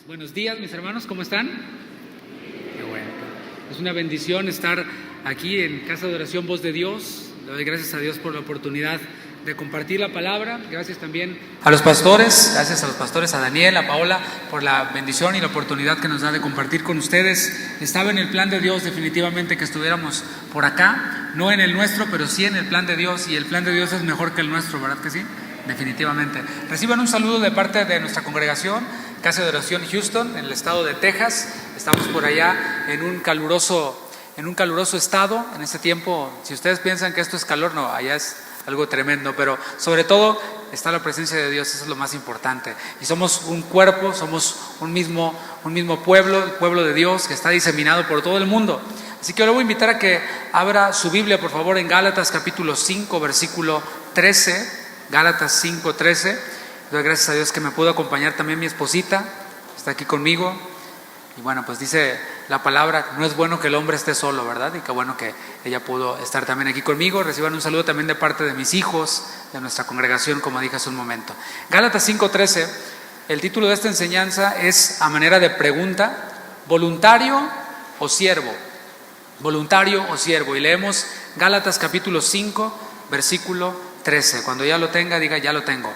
Buenos días, mis hermanos, ¿cómo están? Qué bueno. Es una bendición estar aquí en Casa de Oración Voz de Dios. Le doy gracias a Dios por la oportunidad de compartir la palabra. Gracias también a los pastores, a Daniel, a Paola, por la bendición y la oportunidad que nos da de compartir con ustedes. Estaba en el plan de Dios definitivamente que estuviéramos por acá, no en el nuestro, pero sí en el plan de Dios, y el plan de Dios es mejor que el nuestro, ¿verdad que sí? Definitivamente. Reciban un saludo de parte de nuestra congregación, Casa de Oración Houston, en el estado de Texas. Estamos por allá en un caluroso estado. En este tiempo, si ustedes piensan que esto es calor, no, allá es algo tremendo, pero sobre todo está la presencia de Dios, eso es lo más importante. Y somos un cuerpo, somos un mismo pueblo, el pueblo de Dios que está diseminado por todo el mundo. Así que yo le voy a invitar a que abra su Biblia, por favor, en Gálatas capítulo 5, versículo 13. Gálatas 5:13. Doy gracias a Dios que me pudo acompañar también mi esposita, está aquí conmigo. Y bueno, pues dice la palabra, no es bueno que el hombre esté solo, ¿verdad? Y qué bueno que ella pudo estar también aquí conmigo. Reciban un saludo también de parte de mis hijos, de nuestra congregación, como dije hace un momento. Gálatas 5:13, el título de esta enseñanza es a manera de pregunta: ¿voluntario o siervo? Voluntario o siervo. Y leemos Gálatas capítulo 5, versículo 13. Cuando ya lo tenga, diga: ya lo tengo.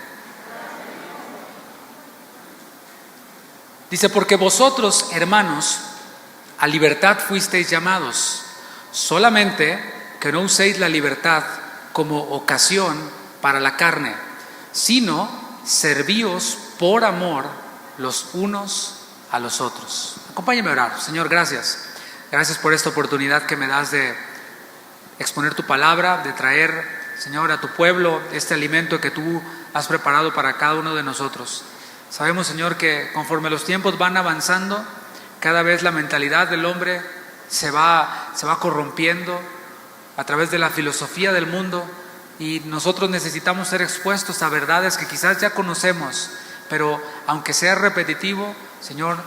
Dice: porque vosotros, hermanos, a libertad fuisteis llamados, solamente que no uséis la libertad como ocasión para la carne, sino servíos por amor los unos a los otros. Acompáñame a orar. Señor, gracias. Gracias por esta oportunidad que me das de exponer tu palabra, de traer, Señor, a tu pueblo este alimento que tú has preparado para cada uno de nosotros. Sabemos, Señor, que conforme los tiempos van avanzando, cada vez la mentalidad del hombre se va corrompiendo a través de la filosofía del mundo, y nosotros necesitamos ser expuestos a verdades que quizás ya conocemos, pero aunque sea repetitivo, Señor,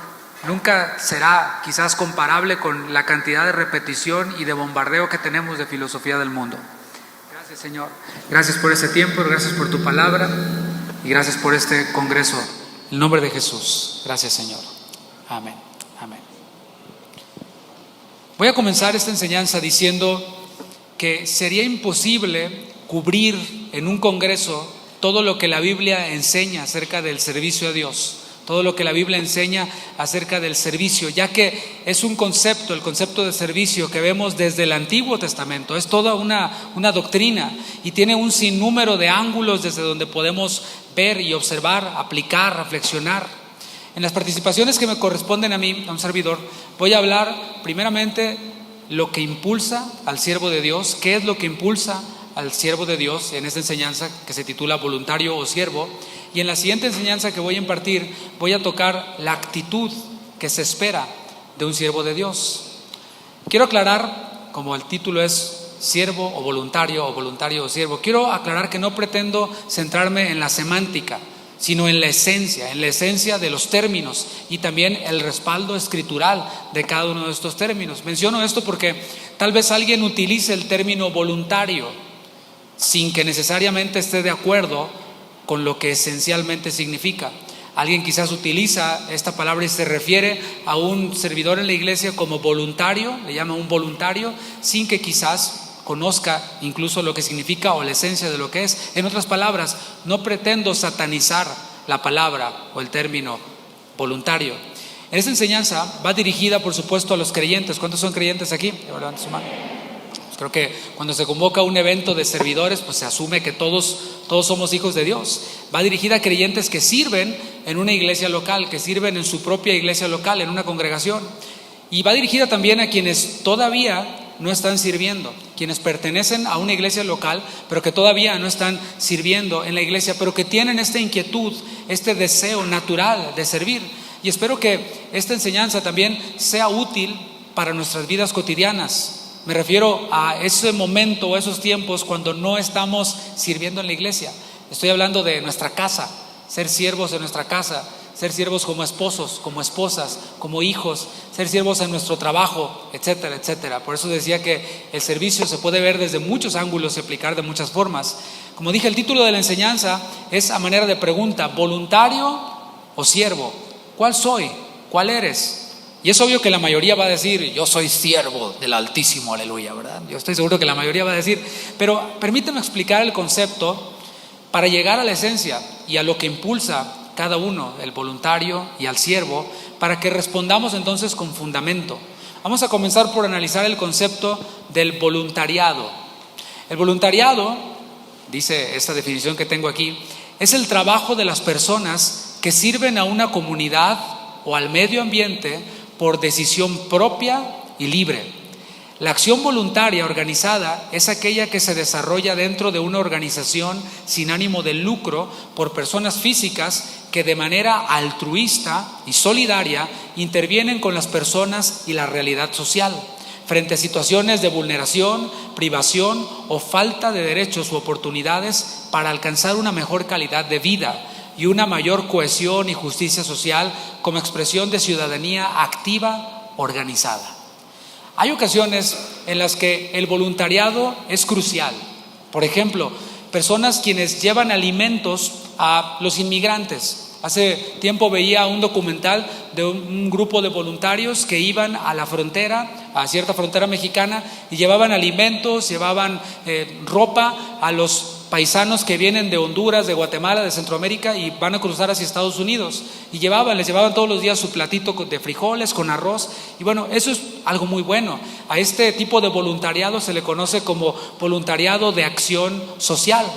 nunca será quizás comparable con la cantidad de repetición y de bombardeo que tenemos de filosofía del mundo. Gracias, Señor. Gracias por este tiempo, gracias por tu palabra y gracias por este congreso. En el nombre de Jesús. Gracias, Señor. Amén. Amén. Voy a comenzar esta enseñanza diciendo que sería imposible cubrir en un congreso todo lo que la Biblia enseña acerca del servicio a Dios, todo lo que la Biblia enseña acerca del servicio, ya que es un concepto, el concepto de servicio que vemos desde el Antiguo Testamento. Es toda una doctrina y tiene un sinnúmero de ángulos desde donde podemos ver y observar, aplicar, reflexionar. En las participaciones que me corresponden a mí, a un servidor, voy a hablar primeramente lo que impulsa al siervo de Dios, qué es lo que impulsa al siervo de Dios en esta enseñanza que se titula voluntario o siervo. Y en la siguiente enseñanza que voy a impartir, voy a tocar la actitud que se espera de un siervo de Dios. Quiero aclarar, como el título es siervo o voluntario o siervo, quiero aclarar que no pretendo centrarme en la semántica, sino en la esencia de los términos y también el respaldo escritural de cada uno de estos términos. Menciono esto porque tal vez alguien utilice el término voluntario sin que necesariamente esté de acuerdo con lo que esencialmente significa. Alguien quizás utiliza esta palabra y se refiere a un servidor en la iglesia como voluntario, le llama un voluntario, sin que quizás conozca incluso lo que significa o la esencia de lo que es. En otras palabras, no pretendo satanizar la palabra o el término voluntario. En esta enseñanza va dirigida, por supuesto, a los creyentes. ¿Cuántos son creyentes aquí? Levanten su mano. Creo que cuando se convoca un evento de servidores, pues se asume que todos somos hijos de Dios. Va dirigida a creyentes que sirven en una iglesia local, que sirven en su propia iglesia local, en una congregación. Y va dirigida también a quienes todavía no están sirviendo, quienes pertenecen a una iglesia local, pero que todavía no están sirviendo en la iglesia, pero que tienen esta inquietud, este deseo natural de servir. Y espero que esta enseñanza también sea útil para nuestras vidas cotidianas. Me refiero a ese momento, a esos tiempos cuando no estamos sirviendo en la iglesia. Estoy hablando de nuestra casa, ser siervos en nuestra casa, ser siervos como esposos, como esposas, como hijos, ser siervos en nuestro trabajo, etcétera, etcétera. Por eso decía que el servicio se puede ver desde muchos ángulos y aplicar de muchas formas. Como dije, el título de la enseñanza es a manera de pregunta: ¿voluntario o siervo? ¿Cuál soy? ¿cuál eres? Y es obvio que la mayoría va a decir, yo soy siervo del Altísimo, aleluya, ¿verdad? Yo estoy seguro que la mayoría va a decir, pero permíteme explicar el concepto para llegar a la esencia y a lo que impulsa cada uno, el voluntario y al siervo, para que respondamos entonces con fundamento. Vamos a comenzar por analizar el concepto del voluntariado. El voluntariado, dice esta definición que tengo aquí, es el trabajo de las personas que sirven a una comunidad o al medio ambiente por decisión propia y libre. La acción voluntaria organizada es aquella que se desarrolla dentro de una organización sin ánimo de lucro por personas físicas que de manera altruista y solidaria intervienen con las personas y la realidad social frente a situaciones de vulneración, privación o falta de derechos u oportunidades para alcanzar una mejor calidad de vida y una mayor cohesión y justicia social como expresión de ciudadanía activa, organizada. Hay ocasiones en las que el voluntariado es crucial. Por ejemplo, personas quienes llevan alimentos a los inmigrantes. Hace tiempo veía un documental de un grupo de voluntarios que iban a la frontera, a cierta frontera mexicana, y llevaban alimentos, llevaban ropa a los paisanos que vienen de Honduras, de Guatemala, de Centroamérica y van a cruzar hacia Estados Unidos. Y les llevaban todos los días su platito de frijoles con arroz. Y bueno, eso es algo muy bueno. A este tipo de voluntariado se le conoce como voluntariado de acción social.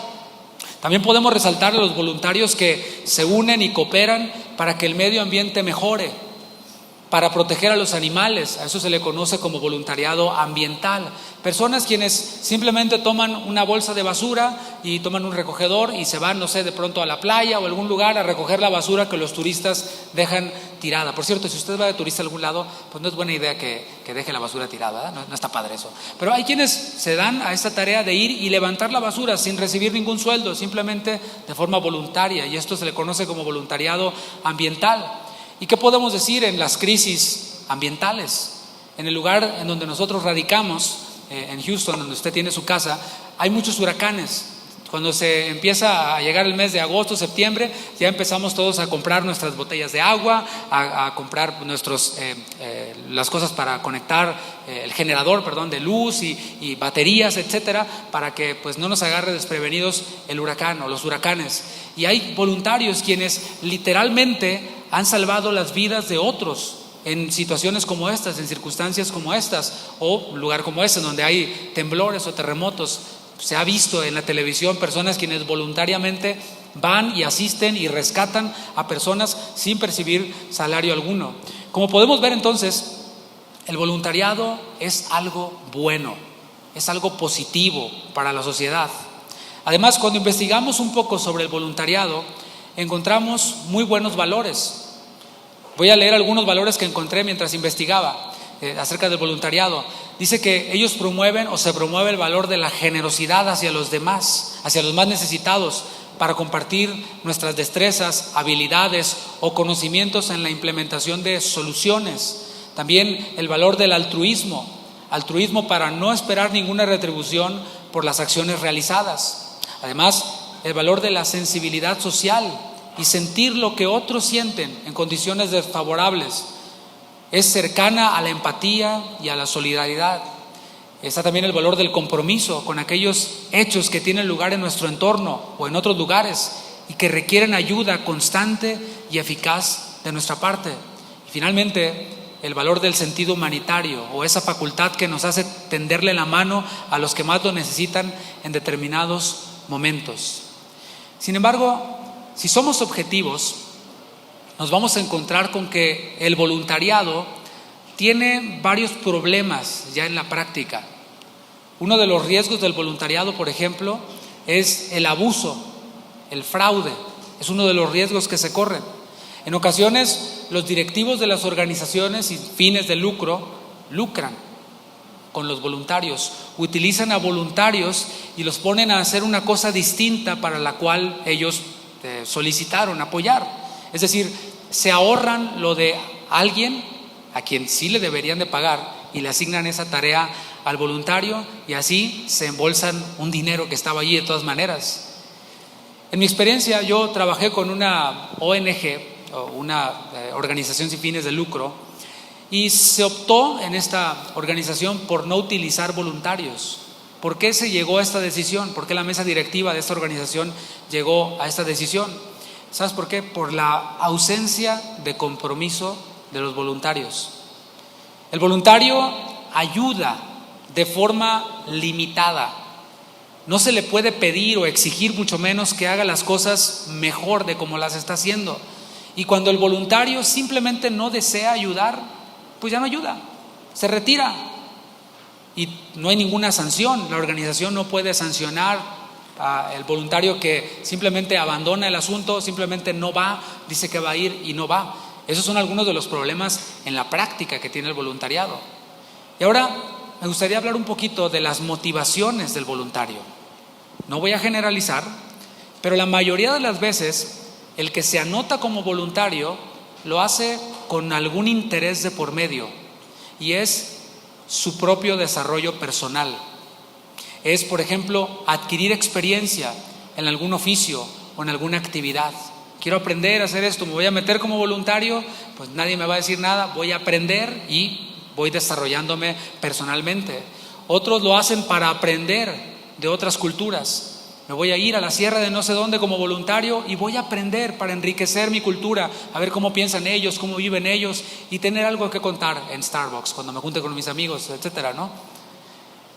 También podemos resaltar a los voluntarios que se unen y cooperan para que el medio ambiente mejore, para proteger a los animales. A eso se le conoce como voluntariado ambiental. Personas quienes simplemente toman una bolsa de basura y toman un recogedor y se van, no sé, de pronto a la playa o a algún lugar a recoger la basura que los turistas dejan tirada. Por cierto, si usted va de turista a algún lado, pues no es buena idea que deje la basura tirada, ¿verdad? No está padre eso. Pero hay quienes se dan a esta tarea de ir y levantar la basura sin recibir ningún sueldo, simplemente de forma voluntaria, y esto se le conoce como voluntariado ambiental. ¿Y qué podemos decir en las crisis ambientales? En el lugar en donde nosotros radicamos, en Houston, donde usted tiene su casa, hay muchos huracanes. Cuando se empieza a llegar el mes de agosto, septiembre, ya empezamos todos a comprar nuestras botellas de agua, a comprar las cosas para conectar el generador, de luz y baterías, etcétera, para que pues no nos agarre desprevenidos el huracán o los huracanes. Y hay voluntarios quienes literalmente han salvado las vidas de otros en situaciones como estas, en circunstancias como estas, o un lugar como este donde hay temblores o terremotos. Se ha visto en la televisión personas quienes voluntariamente van y asisten y rescatan a personas sin percibir salario alguno. Como podemos ver entonces, el voluntariado es algo bueno, es algo positivo para la sociedad. Además, cuando investigamos un poco sobre el voluntariado, encontramos muy buenos valores. Voy a leer algunos valores que encontré mientras investigaba acerca del voluntariado. Dice que ellos promueven o se promueve el valor de la generosidad hacia los demás, hacia los más necesitados, para compartir nuestras destrezas, habilidades o conocimientos en la implementación de soluciones. También el valor del altruismo para no esperar ninguna retribución por las acciones realizadas. Además, el valor de la sensibilidad social y sentir lo que otros sienten en condiciones desfavorables. Es cercana a la empatía y a la solidaridad. Está también el valor del compromiso con aquellos hechos que tienen lugar en nuestro entorno o en otros lugares y que requieren ayuda constante y eficaz de nuestra parte. Y finalmente, el valor del sentido humanitario o esa facultad que nos hace tenderle la mano a los que más lo necesitan en determinados momentos. Sin embargo, si somos objetivos, nos vamos a encontrar con que el voluntariado tiene varios problemas ya en la práctica. Uno de los riesgos del voluntariado, por ejemplo, es el abuso, el fraude. Es uno de los riesgos que se corren. En ocasiones, los directivos de las organizaciones sin fines de lucro lucran con los voluntarios, utilizan a voluntarios y los ponen a hacer una cosa distinta para la cual ellos solicitaron apoyar. Es decir, se ahorran lo de alguien a quien sí le deberían de pagar y le asignan esa tarea al voluntario y así se embolsan un dinero que estaba allí de todas maneras. En mi experiencia, yo trabajé con una ONG una organización sin fines de lucro, y se optó en esta organización por no utilizar voluntarios. ¿Por qué se llegó a esta decisión? ¿Por qué la mesa directiva de esta organización llegó a esta decisión? ¿Sabes por qué? Por la ausencia de compromiso de los voluntarios. El voluntario ayuda de forma limitada. No se le puede pedir o exigir, mucho menos que haga las cosas mejor de como las está haciendo. Y cuando el voluntario simplemente no desea ayudar, pues ya no ayuda, se retira. Y no hay ninguna sanción. La organización no puede sancionar al voluntario que simplemente abandona el asunto, simplemente no va, dice que va a ir y no va. Esos son algunos de los problemas en la práctica que tiene el voluntariado. Y ahora me gustaría hablar un poquito de las motivaciones del voluntario. No voy a generalizar, pero la mayoría de las veces el que se anota como voluntario lo hace con algún interés de por medio, y es su propio desarrollo personal. Es, por ejemplo, adquirir experiencia en algún oficio o en alguna actividad. Quiero aprender a hacer esto, me voy a meter como voluntario, pues nadie me va a decir nada, voy a aprender y voy desarrollándome personalmente. Otros lo hacen para aprender de otras culturas. Me voy a ir a la sierra de no sé dónde como voluntario y voy a aprender para enriquecer mi cultura, a ver cómo piensan ellos, cómo viven ellos, y tener algo que contar en Starbucks cuando me junte con mis amigos, etcétera, ¿no?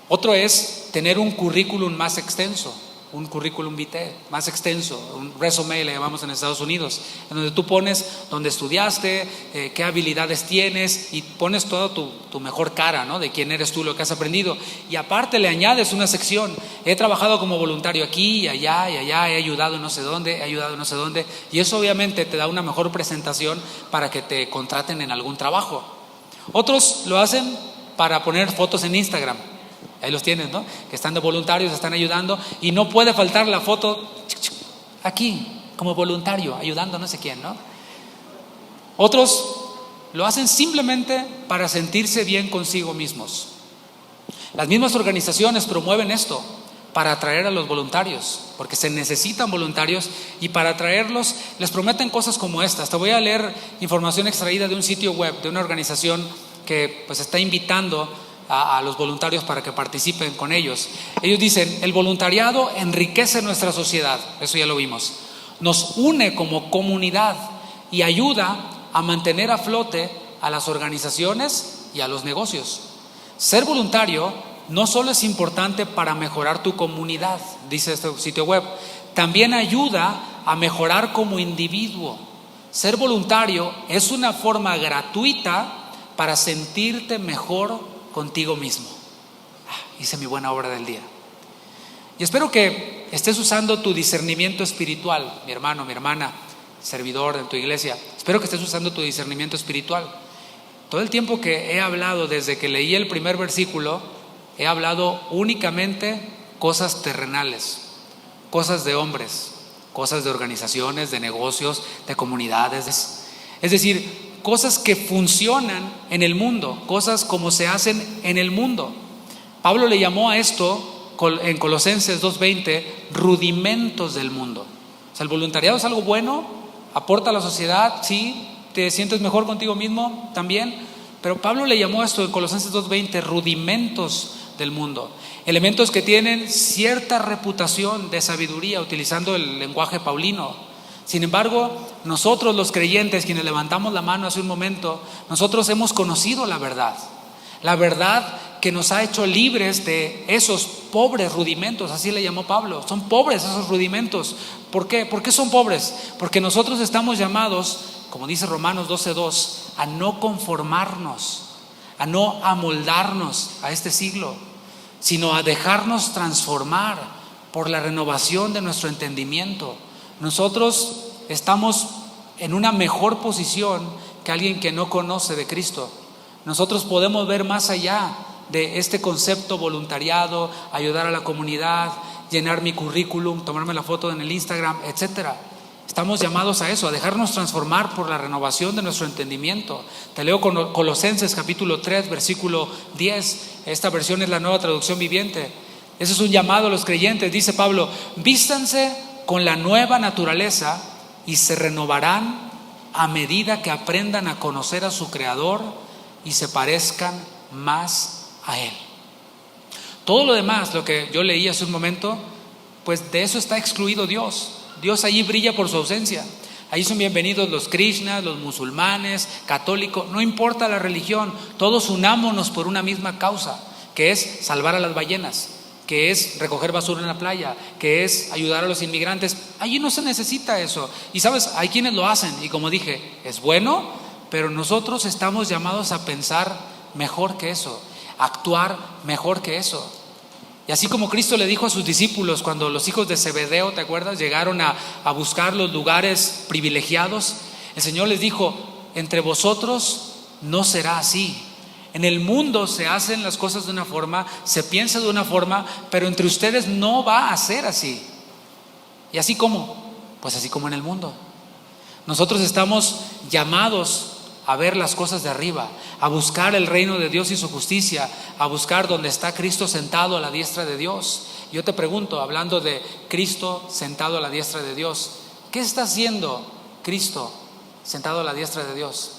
Otro es tener un currículum más extenso, un currículum vitae más extenso, un resume le llamamos en Estados Unidos, en donde tú pones dónde estudiaste, qué habilidades tienes, y pones toda tu mejor cara, ¿no? De quién eres tú, lo que has aprendido, y aparte le añades una sección: he trabajado como voluntario aquí y allá, he ayudado en no sé dónde, y eso obviamente te da una mejor presentación para que te contraten en algún trabajo. Otros lo hacen para poner fotos en Instagram. Ahí los tienes, ¿no? Que están de voluntarios, están ayudando, y no puede faltar la foto aquí, como voluntario, ayudando a no sé quién, ¿no? Otros lo hacen simplemente para sentirse bien consigo mismos. Las mismas organizaciones promueven esto para atraer a los voluntarios, porque se necesitan voluntarios, y para atraerlos les prometen cosas como estas. Te voy a leer información extraída de un sitio web de una organización que pues está invitando a los voluntarios para que participen con ellos. Ellos dicen: el voluntariado enriquece nuestra sociedad, eso ya lo vimos, nos une como comunidad y ayuda a mantener a flote a las organizaciones y a los negocios. Ser voluntario no solo es importante para mejorar tu comunidad, dice este sitio web, también ayuda a mejorar como individuo. Ser voluntario es una forma gratuita para sentirte mejor contigo mismo. Hice mi buena obra del día. Y espero que estés usando tu discernimiento espiritual, mi hermano, mi hermana, servidor de tu iglesia. Espero que estés usando tu discernimiento espiritual. Todo el tiempo que he hablado, desde que leí el primer versículo, he hablado únicamente cosas terrenales, cosas de hombres, cosas de organizaciones, de negocios, de comunidades. Es decir, cosas que funcionan en el mundo, cosas como se hacen en el mundo. Pablo le llamó a esto en Colosenses 2:20 rudimentos del mundo. O sea, el voluntariado es algo bueno, aporta a la sociedad, sí, te sientes mejor contigo mismo también, pero Pablo le llamó a esto en Colosenses 2:20 rudimentos del mundo, elementos que tienen cierta reputación de sabiduría, utilizando el lenguaje paulino. Sin embargo, nosotros los creyentes, quienes levantamos la mano hace un momento, nosotros hemos conocido la verdad que nos ha hecho libres de esos pobres rudimentos, así le llamó Pablo. Son pobres esos rudimentos. ¿Por qué? ¿Por qué son pobres? Porque nosotros estamos llamados, como dice Romanos 12:2, a no conformarnos, a no amoldarnos a este siglo, sino a dejarnos transformar por la renovación de nuestro entendimiento. Nosotros estamos en una mejor posición que alguien que no conoce de Cristo. Nosotros podemos ver más allá de este concepto voluntariado, ayudar a la comunidad, llenar mi currículum, tomarme la foto en el Instagram, etcétera. Estamos llamados a eso, a dejarnos transformar por la renovación de nuestro entendimiento. Te leo Colosenses capítulo 3, versículo 10. Esta versión es la Nueva Traducción Viviente. Ese es un llamado a los creyentes. Dice Pablo: vístanse con la nueva naturaleza y se renovarán a medida que aprendan a conocer a su Creador y se parezcan más a Él. Todo lo demás, lo que yo leí hace un momento, pues de eso está excluido Dios. Dios allí brilla por su ausencia. Ahí son bienvenidos los Krishnas, los musulmanes, católicos, no importa la religión, todos unámonos por una misma causa, que es salvar a las ballenas, que es recoger basura en la playa, que es ayudar a los inmigrantes. Allí no se necesita eso. Y sabes, hay quienes lo hacen y como dije, es bueno, pero nosotros estamos llamados a pensar mejor que eso, a actuar mejor que eso. Y así como Cristo le dijo a sus discípulos cuando los hijos de Zebedeo, ¿te acuerdas? Llegaron a buscar los lugares privilegiados. El Señor les dijo, entre vosotros no será así. En el mundo se hacen las cosas de una forma, se piensa de una forma, pero entre ustedes no va a ser así. ¿Y así cómo? Pues así como en el mundo. Nosotros estamos llamados a ver las cosas de arriba, a buscar el reino de Dios y su justicia, a buscar donde está Cristo sentado a la diestra de Dios. Yo te pregunto, hablando de Cristo sentado a la diestra de Dios, ¿qué está haciendo Cristo sentado a la diestra de Dios?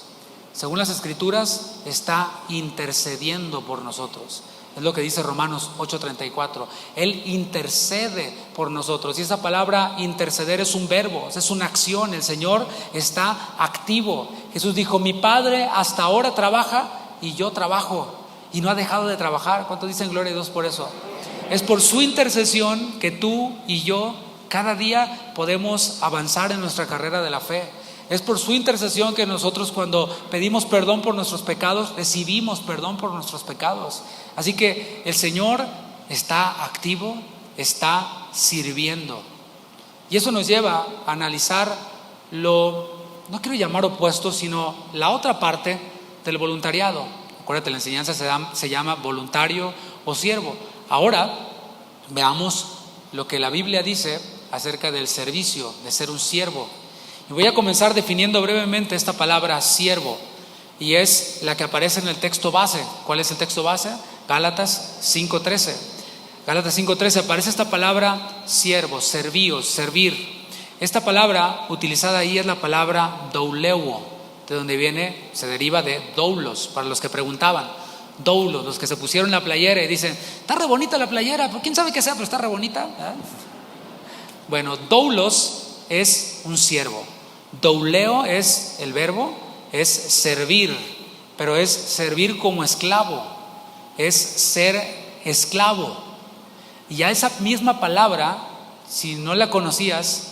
Según las Escrituras, está intercediendo por nosotros. Es lo que dice Romanos 8:34. Él intercede por nosotros. Y esa palabra interceder es un verbo, es una acción. El Señor está activo. Jesús dijo, mi Padre hasta ahora trabaja y yo trabajo. Y no ha dejado de trabajar. ¿Cuántos dicen gloria a Dios por eso? Es por su intercesión que tú y yo cada día podemos avanzar en nuestra carrera de la fe. Es por su intercesión que nosotros cuando pedimos perdón por nuestros pecados, recibimos perdón por nuestros pecados. Así que el Señor está activo, está sirviendo. Y eso nos lleva a analizar no quiero llamar opuesto, sino la otra parte del voluntariado. Acuérdate, la enseñanza se llama voluntario o siervo. Ahora veamos lo que la Biblia dice acerca del servicio, de ser un siervo. Y voy a comenzar definiendo brevemente esta palabra siervo, y es la que aparece en el texto base. ¿Cuál es el texto base? Gálatas 5:13. Gálatas 5:13 aparece esta palabra siervo, servíos, servir. Esta palabra utilizada ahí es la palabra douleuo, de donde viene, se deriva de doulos, para los que preguntaban. Doulos, los que se pusieron la playera y dicen, está re bonita la playera, quién sabe qué sea, pero está re bonita. Bueno, doulos es un siervo. Douleo es el verbo, es servir, pero es servir como esclavo, es ser esclavo. Y ya esa misma palabra, si no la conocías,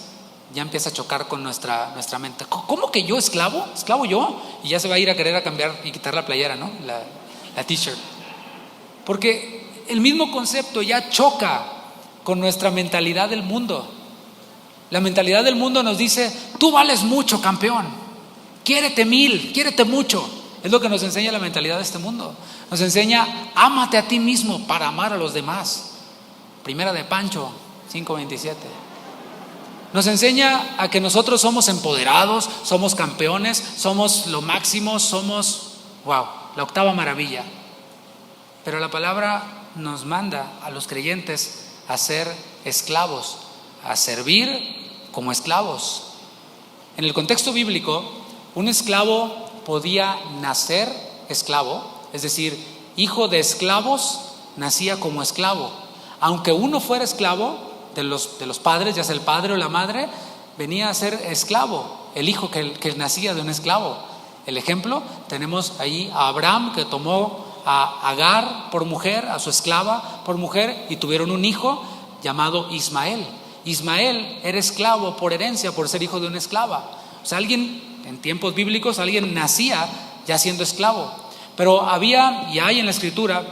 ya empieza a chocar con nuestra mente. ¿Cómo que yo esclavo? ¿Esclavo yo? Y ya se va a ir a querer a cambiar y quitar la playera, ¿no? La t-shirt. Porque el mismo concepto ya choca con nuestra mentalidad del mundo. La mentalidad del mundo nos dice, tú vales mucho, campeón, quiérete 1000, quiérete mucho. Es lo que nos enseña la mentalidad de este mundo. Nos enseña, ámate a ti mismo para amar a los demás. Primera de Pancho 5:27. Nos enseña a que nosotros somos empoderados, somos campeones, somos lo máximo, somos, la octava maravilla. Pero la palabra nos manda a los creyentes a ser esclavos, a servir como esclavos. En el contexto bíblico, un esclavo podía nacer esclavo, es decir, hijo de esclavos nacía como esclavo. Aunque uno fuera esclavo de los padres, ya sea el padre o la madre, venía a ser esclavo, el hijo que nacía de un esclavo. El ejemplo, tenemos ahí a Abraham, que tomó a Agar por mujer, a su esclava por mujer, y tuvieron un hijo llamado Ismael. Ismael era esclavo por herencia, por ser hijo de una esclava. O sea, alguien, en tiempos bíblicos, alguien nacía ya siendo esclavo. Pero había y hay en la Escritura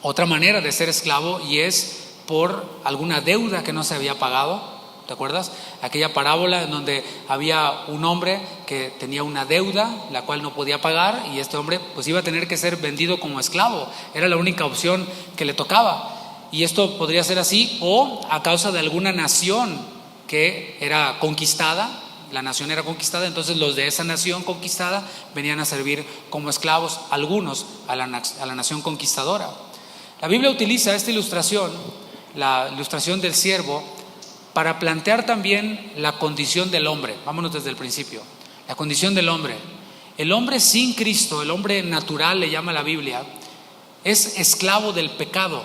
otra manera de ser esclavo, y es por alguna deuda que no se había pagado. ¿Te acuerdas? Aquella parábola en donde había un hombre que tenía una deuda la cual no podía pagar, y este hombre pues iba a tener que ser vendido como esclavo. Era la única opción que le tocaba. Y esto podría ser así, o a causa de alguna nación que era conquistada. La nación era conquistada, entonces los de esa nación conquistada venían a servir como esclavos, algunos a la nación conquistadora. La Biblia utiliza esta ilustración, la ilustración del siervo, para plantear también la condición del hombre. Vámonos desde el principio. La condición del hombre. El hombre sin Cristo, el hombre natural le llama la Biblia, es esclavo del pecado.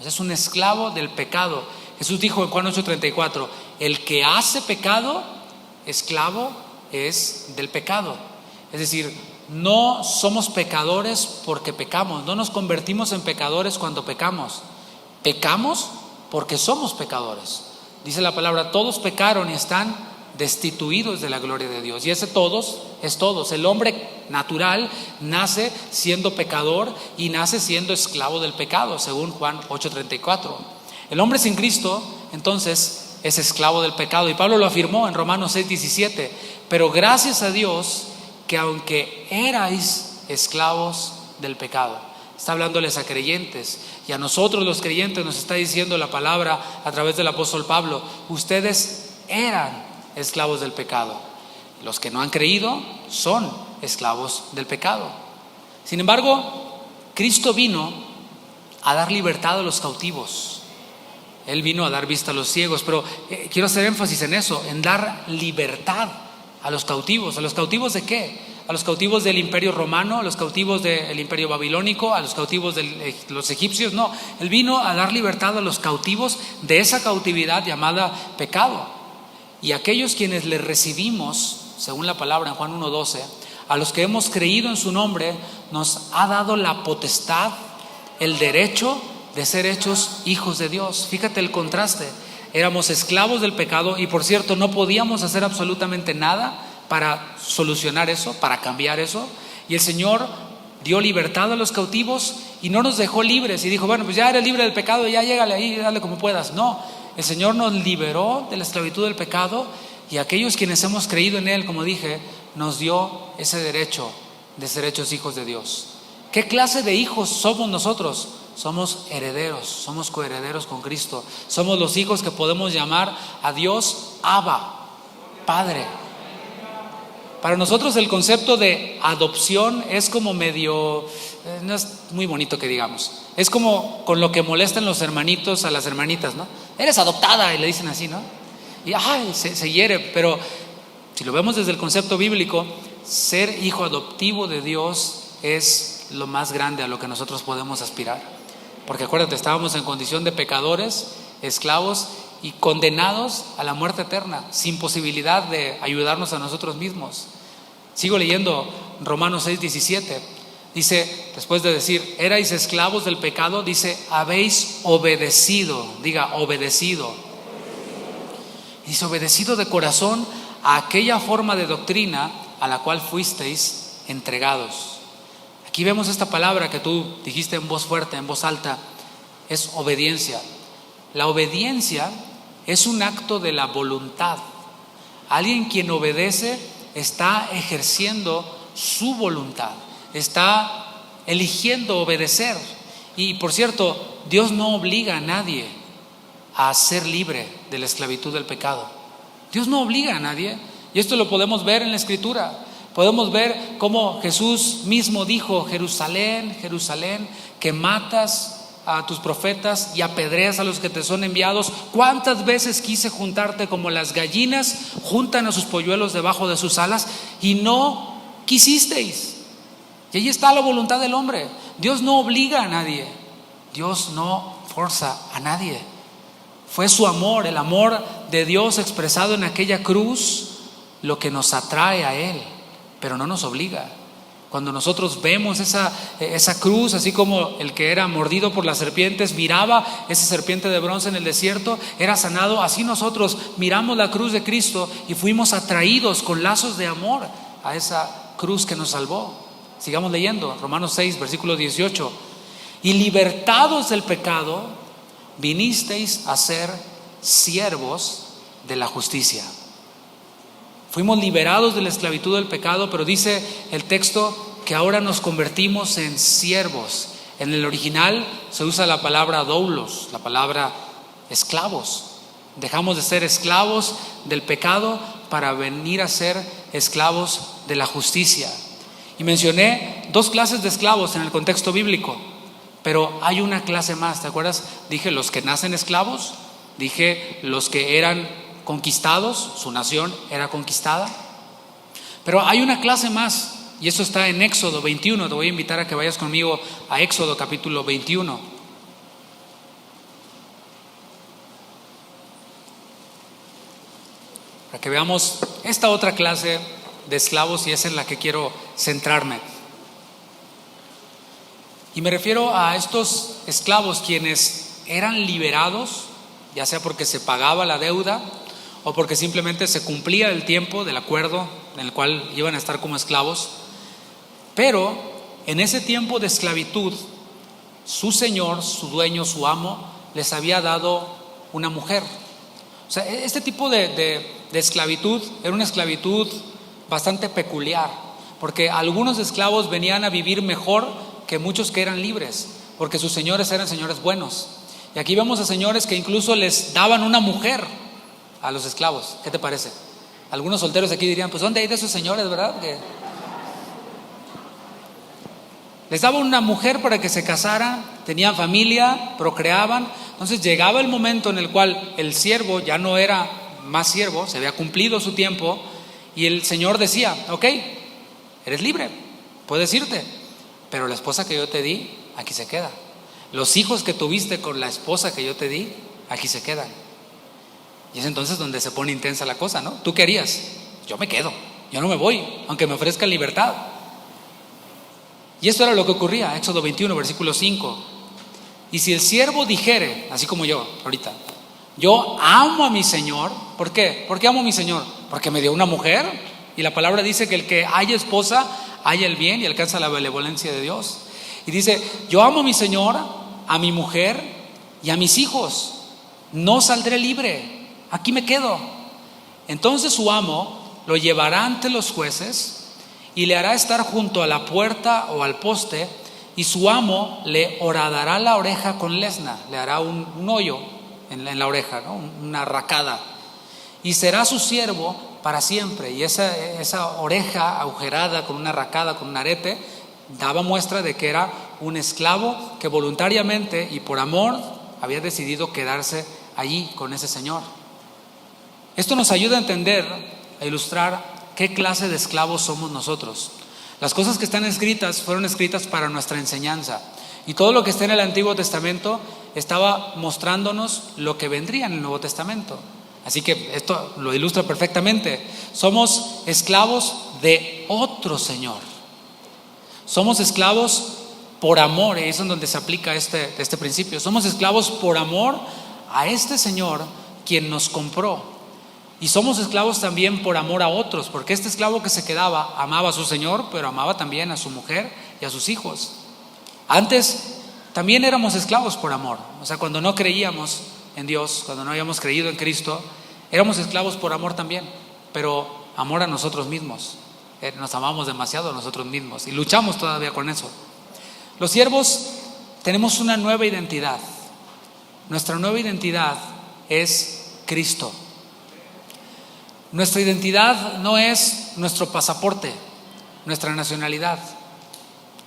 Es un esclavo del pecado. Jesús dijo en Juan 8:34, el que hace pecado, esclavo es del pecado. Es decir, no somos pecadores porque pecamos, no nos convertimos en pecadores cuando pecamos. Pecamos porque somos pecadores. Dice la palabra, todos pecaron y están destituidos de la gloria de Dios. Y ese todos es todos. El hombre natural nace siendo pecador y nace siendo esclavo del pecado, según Juan 8:34. El hombre sin Cristo, entonces, es esclavo del pecado. Y Pablo lo afirmó en Romanos 6:17. Pero gracias a Dios que aunque erais esclavos del pecado. Está hablándoles a creyentes, y a nosotros los creyentes nos está diciendo la palabra a través del apóstol Pablo, ustedes eran esclavos del pecado. Los que no han creído son esclavos del pecado. Sin embargo, Cristo vino a dar libertad a los cautivos. Él vino a dar vista a los ciegos, pero quiero hacer énfasis en eso, en dar libertad a los cautivos. ¿A los cautivos de qué? A los cautivos del imperio romano, a los cautivos del imperio babilónico, a los cautivos de los egipcios. No, Él vino a dar libertad a los cautivos de esa cautividad llamada pecado. Y aquellos quienes le recibimos, según la palabra en Juan 1:12, a los que hemos creído en su nombre, nos ha dado la potestad, el derecho de ser hechos hijos de Dios. Fíjate el contraste. Éramos esclavos del pecado y, por cierto, no podíamos hacer absolutamente nada para solucionar eso, para cambiar eso. Y el Señor dio libertad a los cautivos y no nos dejó libres y dijo, bueno, pues ya eres libre del pecado, ya llégale ahí, dale como puedas. No, el Señor nos liberó de la esclavitud del pecado, y aquellos quienes hemos creído en Él, como dije, nos dio ese derecho de ser hechos hijos de Dios. ¿Qué clase de hijos somos nosotros? Somos herederos, somos coherederos con Cristo. Somos los hijos que podemos llamar a Dios Abba, Padre. Para nosotros el concepto de adopción es como medio, no es muy bonito que digamos. Es como con lo que molestan los hermanitos a las hermanitas, ¿no? Eres adoptada, y le dicen así, ¿no? Y se hiere. Pero si lo vemos desde el concepto bíblico, ser hijo adoptivo de Dios es lo más grande a lo que nosotros podemos aspirar. Porque acuérdate, estábamos en condición de pecadores, esclavos y condenados a la muerte eterna, sin posibilidad de ayudarnos a nosotros mismos. Sigo leyendo Romanos 6:17. Dice, después de decir, erais esclavos del pecado, dice, habéis obedecido. Diga, obedecido. Dice, obedecido de corazón a aquella forma de doctrina a la cual fuisteis entregados. Aquí vemos esta palabra que tú dijiste en voz fuerte, en voz alta, es obediencia. La obediencia es un acto de la voluntad. Alguien quien obedece está ejerciendo su voluntad, está eligiendo obedecer. Y por cierto, Dios no obliga a nadie a ser libre de la esclavitud del pecado. Dios no obliga a nadie, y esto lo podemos ver en la Escritura. Podemos ver cómo Jesús mismo dijo, Jerusalén, Jerusalén, que matas a tus profetas y apedreas a los que te son enviados. ¿Cuántas veces quise juntarte como las gallinas juntan a sus polluelos debajo de sus alas y no quisisteis? Y ahí está la voluntad del hombre. Dios no obliga a nadie, Dios no forza a nadie. Fue su amor, el amor de Dios expresado en aquella cruz, lo que nos atrae a Él, pero no nos obliga. Cuando nosotros vemos esa cruz, así como el que era mordido por las serpientes miraba esa serpiente de bronce en el desierto, era sanado, así nosotros miramos la cruz de Cristo y fuimos atraídos con lazos de amor a esa cruz que nos salvó. Sigamos leyendo, Romanos 6, versículo 18. Y libertados del pecado, vinisteis a ser siervos de la justicia. Fuimos liberados de la esclavitud del pecado, pero dice el texto que ahora nos convertimos en siervos. En el original se usa la palabra doulos, la palabra esclavos. Dejamos de ser esclavos del pecado para venir a ser esclavos de la justicia. Y mencioné dos clases de esclavos en el contexto bíblico, pero hay una clase más, ¿te acuerdas? Dije los que nacen esclavos, dije los que eran conquistados, su nación era conquistada. Pero hay una clase más, y eso está en Éxodo 21. Te voy a invitar a que vayas conmigo a Éxodo capítulo 21. Para que veamos esta otra clase de esclavos, y es en la que quiero centrarme. Y me refiero a estos esclavos quienes eran liberados, ya sea porque se pagaba la deuda o porque simplemente se cumplía el tiempo del acuerdo en el cual iban a estar como esclavos. Pero en ese tiempo de esclavitud, su señor, su dueño, su amo, les había dado una mujer. O sea, este tipo de esclavitud era una esclavitud bastante peculiar, porque algunos esclavos venían a vivir mejor que muchos que eran libres, porque sus señores eran señores buenos. Y aquí vemos a señores que incluso les daban una mujer a los esclavos. ¿Qué te parece? Algunos solteros aquí dirían, pues ¿dónde hay de esos señores, verdad? Que les daban una mujer para que se casaran, tenían familia, procreaban. Entonces llegaba el momento en el cual el siervo ya no era más siervo, se había cumplido su tiempo, y el señor decía, ok, eres libre, puedes irte, pero la esposa que yo te di, aquí se queda. Los hijos que tuviste con la esposa que yo te di, aquí se quedan. Y es entonces donde se pone intensa la cosa, ¿no? ¿Tú qué harías? Yo me quedo, yo no me voy, aunque me ofrezcan libertad. Y esto era lo que ocurría, Éxodo 21, versículo 5. Y si el siervo dijere, así como yo ahorita, yo amo a mi señor. ¿Por qué? ¿Por qué amo a mi señor? Porque me dio una mujer. Y la palabra dice que el que haya esposa, haya el bien y alcanza la benevolencia de Dios. Y dice, yo amo a mi señor, a mi mujer y a mis hijos. No saldré libre, aquí me quedo. Entonces su amo lo llevará ante los jueces y le hará estar junto a la puerta o al poste, y su amo le horadará la oreja con lesna, le hará un hoyo en la oreja, ¿no? Una arracada, y será su siervo para siempre. Y esa oreja agujerada con una arracada, con un arete, daba muestra de que era un esclavo que voluntariamente y por amor había decidido quedarse allí con ese señor. Esto nos ayuda a entender, a ilustrar qué clase de esclavos somos nosotros. Las cosas que están escritas fueron escritas para nuestra enseñanza, y todo lo que está en el Antiguo Testamento estaba mostrándonos lo que vendría en el Nuevo Testamento. Así que esto lo ilustra perfectamente. Somos esclavos de otro Señor. Somos esclavos por amor, y es en donde se aplica este principio. Somos esclavos por amor a este Señor quien nos compró. Y somos esclavos también por amor a otros, porque este esclavo que se quedaba amaba a su señor, pero amaba también a su mujer y a sus hijos. Antes también éramos esclavos por amor. O sea, cuando no creíamos en Dios, cuando no habíamos creído en Cristo, éramos esclavos por amor también, pero amor a nosotros mismos. Nos amamos demasiado a nosotros mismos y luchamos todavía con eso. Los siervos tenemos una nueva identidad. Nuestra nueva identidad es Cristo. Nuestra identidad no es nuestro pasaporte, nuestra nacionalidad.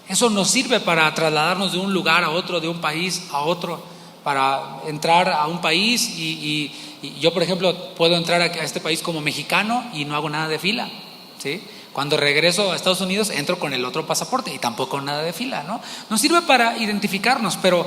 Eso nos sirve para trasladarnos de un lugar a otro, de un país a otro, para entrar a un país y yo, por ejemplo, puedo entrar a este país como mexicano y no hago nada de fila, ¿sí? Cuando regreso a Estados Unidos entro con el otro pasaporte y tampoco nada de fila, ¿no? Nos sirve para identificarnos, pero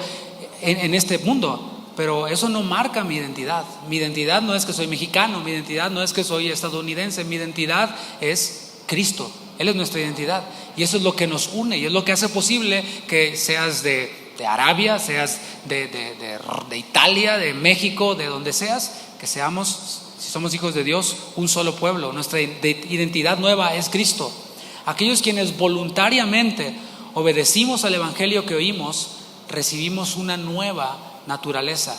en este mundo. Pero eso no marca mi identidad. Mi identidad no es que soy mexicano, mi identidad no es que soy estadounidense, mi identidad es Cristo. Él es nuestra identidad, y eso es lo que nos une, y es lo que hace posible que seas de Arabia, seas de Italia, de México, de donde seas, que seamos, si somos hijos de Dios, un solo pueblo. Nuestra identidad nueva es Cristo. Aquellos quienes voluntariamente obedecimos al evangelio que oímos, recibimos una nueva naturaleza.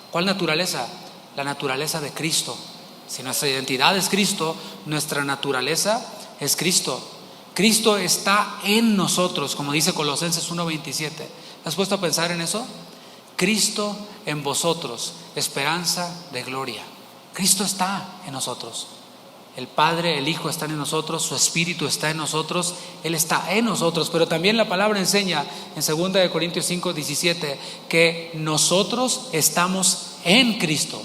¿Cuál naturaleza? La naturaleza de Cristo. Si nuestra identidad es Cristo, nuestra naturaleza es Cristo. Cristo está en nosotros, como dice Colosenses 1:27. ¿Has puesto a pensar en eso? Cristo en vosotros, esperanza de gloria. Cristo está en nosotros. El Padre, el Hijo están en nosotros, su Espíritu está en nosotros, Él está en nosotros. Pero también la palabra enseña en 2 Corintios 5:17 que nosotros estamos en Cristo.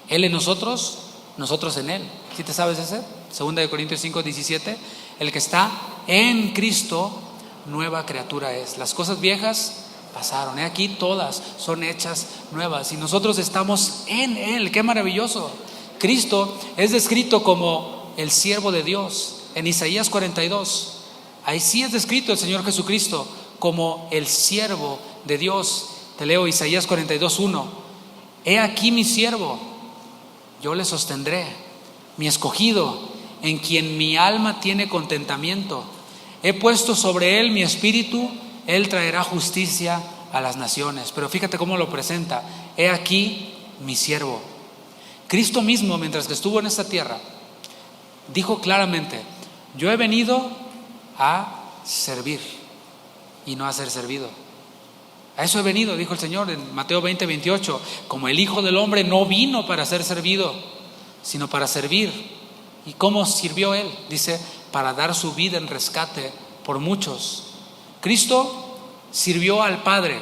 Él en nosotros, nosotros en Él. ¿Sí te sabes ese? 2 Corintios 5:17. El que está en Cristo, nueva criatura es. Las cosas viejas pasaron, aquí todas son hechas nuevas y nosotros estamos en Él. ¡Qué maravilloso! Cristo es descrito como el siervo de Dios en Isaías 42. Ahí sí es descrito el Señor Jesucristo como el siervo de Dios. Te leo Isaías 42:1. He aquí mi siervo, yo le sostendré, mi escogido, en quien mi alma tiene contentamiento. He puesto sobre él mi espíritu, él traerá justicia a las naciones. Pero fíjate cómo lo presenta. He aquí mi siervo. Cristo mismo, mientras que estuvo en esta tierra, dijo claramente: yo he venido a servir y no a ser servido. A eso he venido, dijo el Señor en Mateo 20:28. Como el Hijo del Hombre no vino para ser servido, sino para servir. ¿Y cómo sirvió Él? Dice, para dar su vida en rescate por muchos. Cristo sirvió al Padre.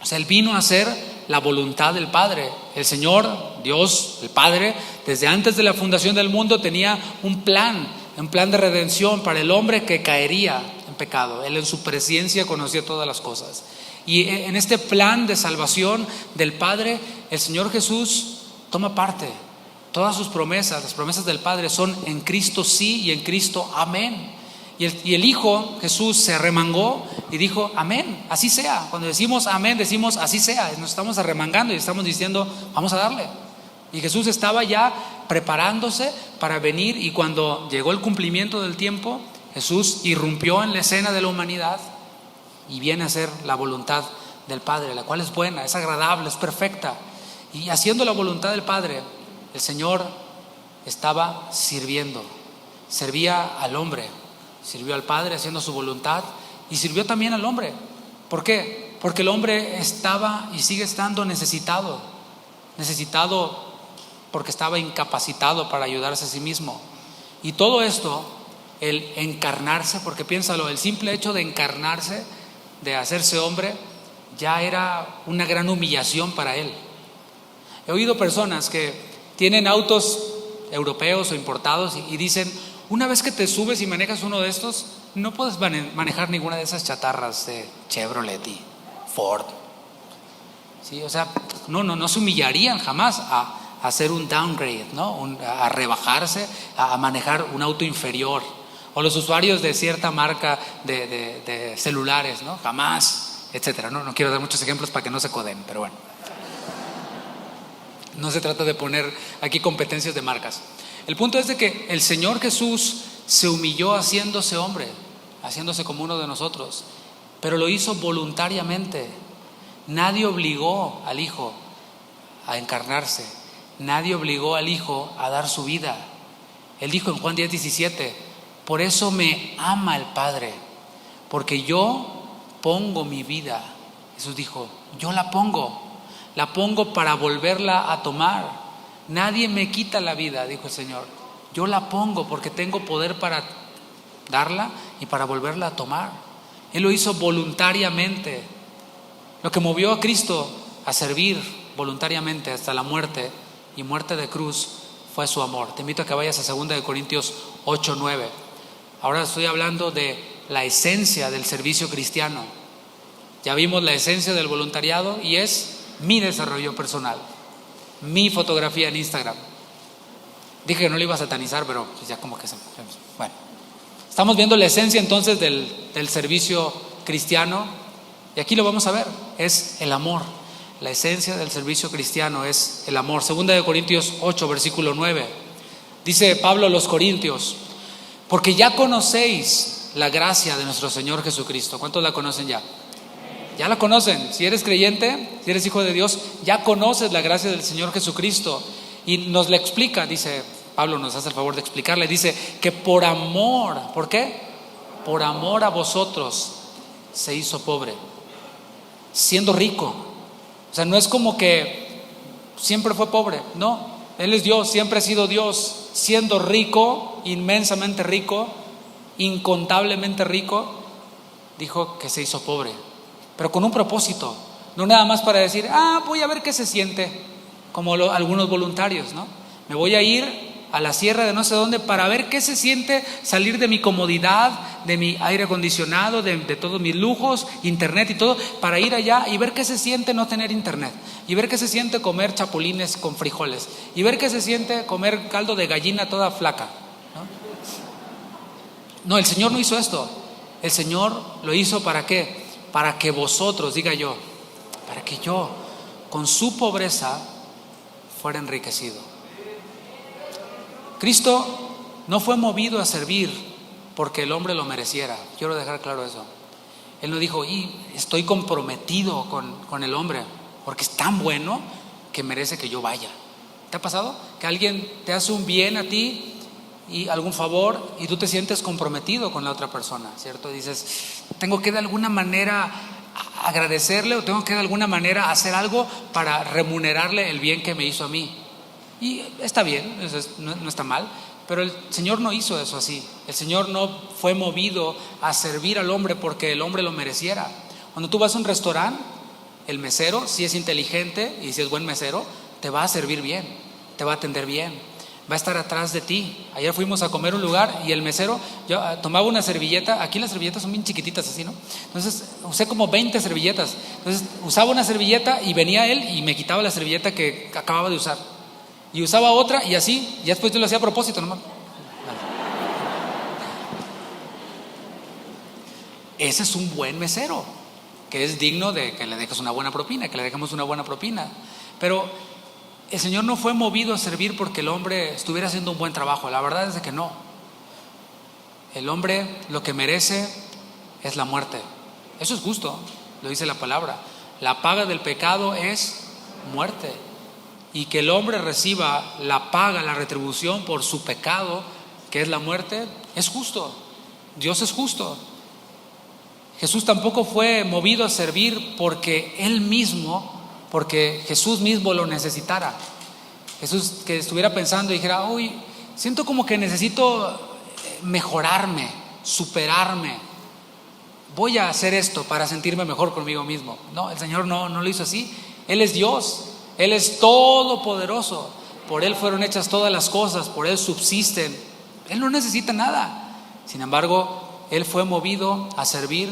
O sea, Él vino a hacer la voluntad del Padre. El Señor, Dios, el Padre, desde antes de la fundación del mundo tenía un plan de redención para el hombre que caería en pecado. Él en su presciencia conocía todas las cosas. Y en este plan de salvación del Padre, el Señor Jesús toma parte. Todas sus promesas, las promesas del Padre, son en Cristo sí y en Cristo amén. Y el Hijo Jesús se arremangó y dijo amén, así sea. Cuando decimos amén, decimos así sea. Nos estamos arremangando y estamos diciendo vamos a darle. Y Jesús estaba ya preparándose para venir, y cuando llegó el cumplimiento del tiempo, Jesús irrumpió en la escena de la humanidad y viene a hacer la voluntad del Padre, la cual es buena, es agradable, es perfecta. Y haciendo la voluntad del Padre, el Señor estaba sirviendo. Servía al hombre, sirvió al Padre haciendo su voluntad y sirvió también al hombre. ¿Por qué? Porque el hombre estaba y sigue estando necesitado porque estaba incapacitado para ayudarse a sí mismo. Y todo esto, el encarnarse, porque piénsalo, el simple hecho de encarnarse, de hacerse hombre, ya era una gran humillación para él. He oído personas que tienen autos europeos o importados y dicen: una vez que te subes y manejas uno de estos, no puedes manejar ninguna de esas chatarras de Chevrolet y Ford. ¿Sí? O sea, no se humillarían jamás a hacer un downgrade, ¿no? A rebajarse, a manejar un auto inferior. O los usuarios de cierta marca de celulares, ¿no? Jamás, etcétera. No quiero dar muchos ejemplos para que no se coden, pero bueno. No se trata de poner aquí competencias de marcas. El punto es de que el Señor Jesús se humilló haciéndose hombre, haciéndose como uno de nosotros, pero lo hizo voluntariamente. Nadie obligó al Hijo a encarnarse, nadie obligó al Hijo a dar su vida. Él dijo en Juan 10:17: por eso me ama el Padre, porque yo pongo mi vida. Jesús dijo: yo la pongo para volverla a tomar. Nadie me quita la vida, dijo el Señor. Yo la pongo porque tengo poder para darla y para volverla a tomar. Él lo hizo voluntariamente. Lo que movió a Cristo a servir voluntariamente hasta la muerte, y muerte de cruz, fue su amor. Te invito a que vayas a 2 Corintios 8:9. Ahora estoy hablando de la esencia del servicio cristiano. Ya vimos la esencia del voluntariado y es mi desarrollo personal, mi fotografía en Instagram. Dije que no lo iba a satanizar, pero pues ya como que bueno. Estamos viendo la esencia entonces del servicio cristiano, y aquí lo vamos a ver, es el amor. La esencia del servicio cristiano es el amor. 2 Corintios 8, versículo 9. Dice Pablo a los Corintios: porque ya conocéis la gracia de nuestro Señor Jesucristo. ¿Cuántos la conocen ya? Ya la conocen. Si eres creyente, si eres hijo de Dios, ya conoces la gracia del Señor Jesucristo. Y nos la explica, dice Pablo, nos hace el favor de explicarle. Dice que por amor, ¿por qué? Por amor a vosotros se hizo pobre, siendo rico. O sea, no es como que siempre fue pobre, no. Él es Dios, siempre ha sido Dios, siendo rico, inmensamente rico, incontablemente rico, dijo que se hizo pobre, pero con un propósito, no nada más para decir: voy a ver qué se siente, como algunos voluntarios, ¿no? Me voy a ir a la sierra de no sé dónde para ver qué se siente salir de mi comodidad, de mi aire acondicionado, de todos mis lujos, internet y todo, para ir allá y ver qué se siente no tener internet, y ver qué se siente comer chapulines con frijoles, y ver qué se siente comer caldo de gallina toda flaca, ¿no? El Señor no hizo esto. El Señor lo hizo ¿para qué? Para que vosotros, diga yo, para que yo con su pobreza fuera enriquecido. Cristo no fue movido a servir porque el hombre lo mereciera. Quiero dejar claro eso. Él no dijo, estoy comprometido con el hombre porque es tan bueno que merece que yo vaya. ¿Te ha pasado? Que alguien te hace un bien a ti y algún favor y tú te sientes comprometido con la otra persona, ¿cierto? Dices, tengo que de alguna manera agradecerle o tengo que de alguna manera hacer algo para remunerarle el bien que me hizo a mí. Y está bien, no está mal, pero el Señor no hizo eso así. El Señor no fue movido a servir al hombre porque el hombre lo mereciera. Cuando tú vas a un restaurante, el mesero, si es inteligente y si es buen mesero, te va a servir bien, te va a atender bien, va a estar atrás de ti. Ayer fuimos a comer a un lugar y el mesero, yo tomaba una servilleta, aquí las servilletas son bien chiquititas así, ¿no? Entonces usé como 20 servilletas, entonces usaba una servilleta y venía él y me quitaba la servilleta que acababa de usar y usaba otra y así, y después yo lo hacía a propósito nomás. Ese es un buen mesero, que es digno de que le dejes una buena propina, que le dejemos una buena propina. Pero el Señor no fue movido a servir porque el hombre estuviera haciendo un buen trabajo. La verdad es de que no. El hombre lo que merece es la muerte. Eso es justo, lo dice la palabra. La paga del pecado es muerte. Y que el hombre reciba la paga, la retribución por su pecado, que es la muerte, es justo. Dios es justo. Jesús tampoco fue movido a servir porque Él mismo, porque Jesús mismo lo necesitara. Jesús que estuviera pensando y dijera, siento como que necesito mejorarme, superarme, voy a hacer esto para sentirme mejor conmigo mismo. No, el Señor no lo hizo así. Él es Dios, Él es todopoderoso, por Él fueron hechas todas las cosas, por Él subsisten, Él no necesita nada. Sin embargo, Él fue movido a servir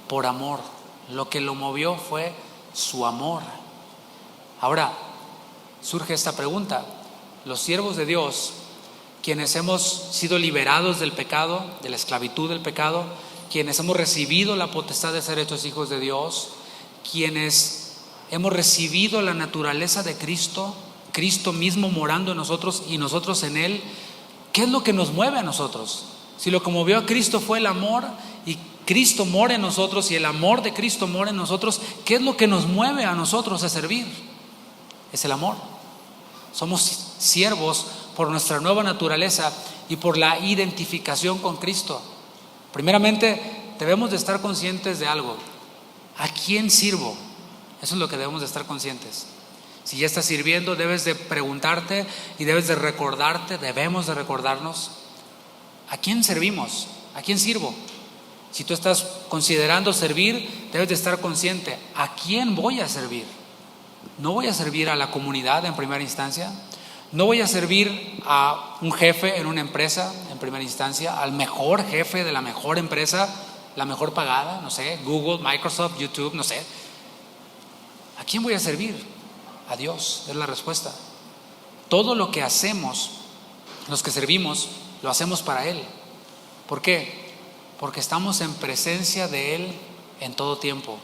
por amor. Lo que lo movió fue su amor. Ahora surge esta pregunta: los siervos de Dios, quienes hemos sido liberados del pecado, de la esclavitud del pecado, quienes hemos recibido la potestad de ser hechos hijos de Dios, quienes hemos recibido la naturaleza de Cristo, Cristo mismo morando en nosotros y nosotros en Él, ¿qué es lo que nos mueve a nosotros? Si lo que movió a Cristo fue el amor y Cristo mora en nosotros y el amor de Cristo mora en nosotros, ¿qué es lo que nos mueve a nosotros a servir? Es el amor. Somos siervos por nuestra nueva naturaleza y por la identificación con Cristo. Primeramente, debemos de estar conscientes de algo: ¿a quién sirvo? Eso es lo que debemos de estar conscientes. Si ya estás sirviendo, debes de preguntarte y debes de recordarte, debemos de recordarnos, ¿a quién servimos? ¿A quién sirvo? Si tú estás considerando servir, debes de estar consciente, ¿a quién voy a servir? No voy a servir a la comunidad en primera instancia, no voy a servir a un jefe en una empresa en primera instancia, al mejor jefe de la mejor empresa, la mejor pagada, no sé, Google, Microsoft, YouTube, no sé. ¿A quién voy a servir? A Dios, es la respuesta. Todo lo que hacemos, los que servimos, lo hacemos para Él. ¿Por qué? Porque estamos en presencia de Él en todo tiempo.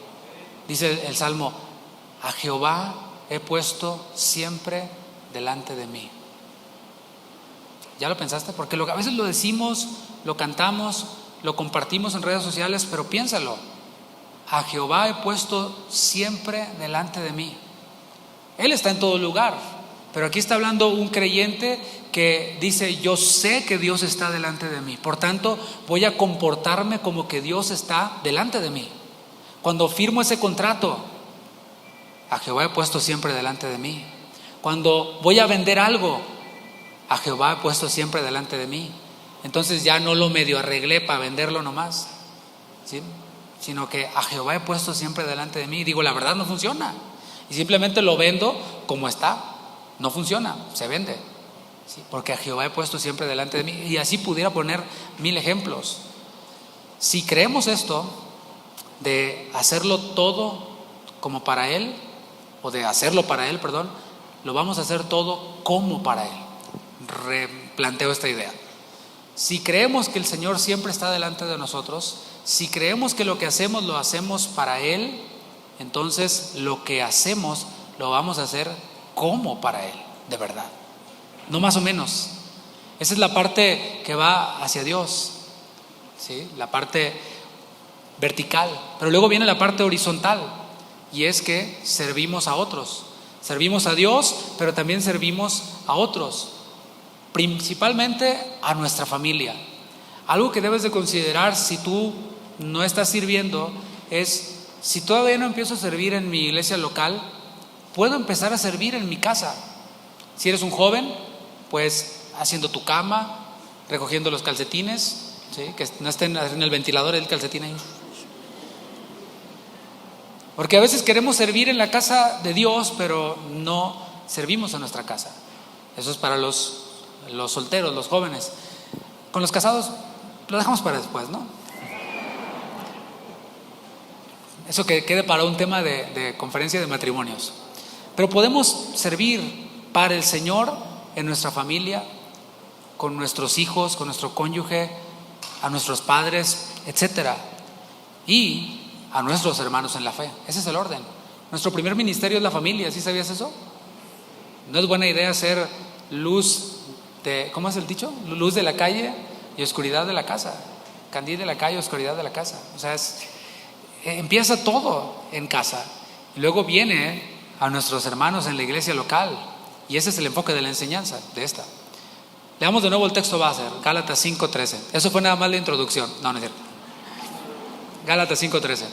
Dice el Salmo: a Jehová he puesto siempre delante de mí. ¿Ya lo pensaste? Porque a veces lo decimos, lo cantamos, lo compartimos en redes sociales, pero piénsalo: a Jehová he puesto siempre delante de mí. Él está en todo lugar, pero aquí está hablando un creyente que dice: yo sé que Dios está delante de mí, por tanto voy a comportarme como que Dios está delante de mí. Cuando firmo ese contrato, a Jehová he puesto siempre delante de mí. Cuando voy a vender algo, a Jehová he puesto siempre delante de mí. Entonces ya no lo medio arreglé para venderlo nomás, ¿sí? Sino que a Jehová he puesto siempre delante de mí. Y digo, la verdad no funciona, y simplemente lo vendo como está. No funciona, se vende. ¿sí? Porque a Jehová he puesto siempre delante de mí. Y así pudiera poner 1000 ejemplos. Si creemos esto, de hacerlo todo como para Él, o de hacerlo para Él, perdón, lo vamos a hacer todo como para Él. Replanteo esta idea. Si creemos que el Señor siempre está delante de nosotros, si creemos que lo que hacemos lo hacemos para Él, entonces lo que hacemos lo vamos a hacer como para Él, de verdad, no más o menos. Esa es la parte que va hacia Dios, ¿sí? La parte vertical. Pero luego viene la parte horizontal, y es que servimos a otros. Servimos a Dios, pero también servimos a otros, principalmente a nuestra familia. Algo que debes de considerar si tú no estás sirviendo es, si todavía no empiezo a servir en mi iglesia local, puedo empezar a servir en mi casa. Si eres un joven, pues haciendo tu cama, recogiendo los calcetines, ¿sí? Que no estén en el ventilador el calcetín ahí. Porque a veces queremos servir en la casa de Dios, pero no servimos en nuestra casa. Eso es para los solteros, los jóvenes. Con los casados lo dejamos para después, ¿no? Eso que quede para un tema de conferencia de matrimonios. Pero podemos servir para el Señor en nuestra familia, con nuestros hijos, con nuestro cónyuge, a nuestros padres, etcétera, y a nuestros hermanos en la fe. Ese es el orden. Nuestro primer ministerio es la familia. ¿Sí sabías eso? No es buena idea ser luz de, ¿cómo es el dicho? Luz de la calle y oscuridad de la casa. Candil de la calle, oscuridad de la casa. O sea, empieza todo en casa. Y luego viene a nuestros hermanos en la iglesia local. Y ese es el enfoque de la enseñanza de esta. Leamos de nuevo el texto base, Gálatas 5:13. Eso fue nada más la introducción. No, no es cierto. Gálatas 5:13.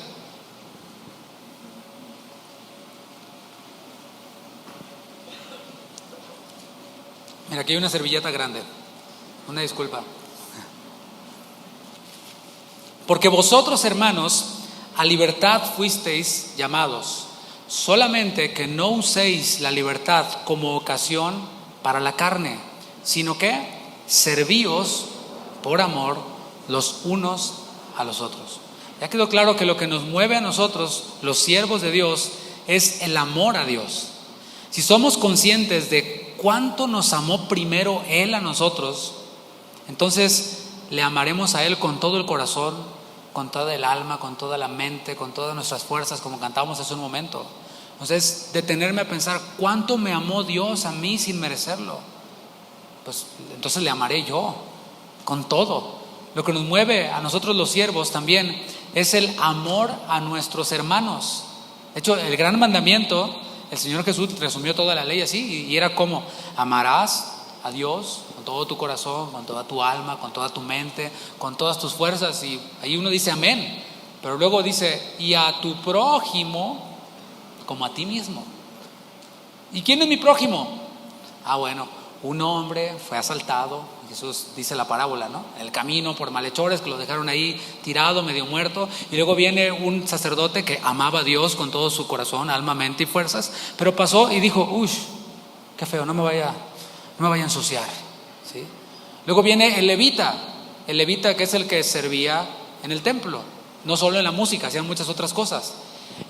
Mira, aquí hay una servilleta grande. Una disculpa. Porque vosotros, hermanos, a libertad fuisteis llamados, solamente que no uséis la libertad como ocasión para la carne, sino que servíos por amor los unos a los otros. Ya quedó claro que lo que nos mueve a nosotros, los siervos de Dios, es el amor a Dios. Si somos conscientes de cuánto nos amó primero Él a nosotros, entonces le amaremos a Él con todo el corazón, con toda el alma, con toda la mente, con todas nuestras fuerzas, como cantábamos hace un momento. Entonces, detenerme a pensar cuánto me amó Dios a mí sin merecerlo, pues entonces le amaré yo con todo. Lo que nos mueve a nosotros los siervos también es el amor a nuestros hermanos. De hecho, el gran mandamiento, el Señor Jesús resumió toda la ley así, y era como: amarás a Dios con todo tu corazón, con toda tu alma, con toda tu mente, con todas tus fuerzas. Y ahí uno dice amén, pero luego dice: y a tu prójimo como a ti mismo. ¿Y quién es mi prójimo? Bueno, un hombre fue asaltado, Jesús dice la parábola, ¿no? En el camino por malhechores que lo dejaron ahí tirado, medio muerto, y luego viene un sacerdote que amaba a Dios con todo su corazón, alma, mente y fuerzas, pero pasó y dijo: uy, qué feo, no me vaya a ensuciar, ¿sí? Luego viene el levita que es el que servía en el templo, no solo en la música, hacían muchas otras cosas.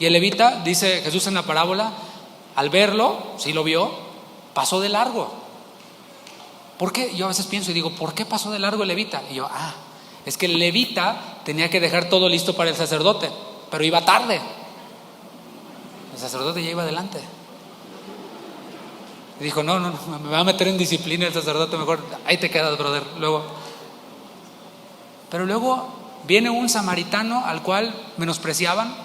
Y el levita, dice Jesús en la parábola, al verlo, sí lo vio, pasó de largo. ¿Por qué? Yo a veces pienso y digo: ¿por qué pasó de largo el levita? Y yo, es que el levita tenía que dejar todo listo para el sacerdote, pero iba tarde. El sacerdote ya iba adelante. Y dijo: no, me va a meter en disciplina el sacerdote, mejor ahí te quedas, brother. Pero luego viene un samaritano al cual menospreciaban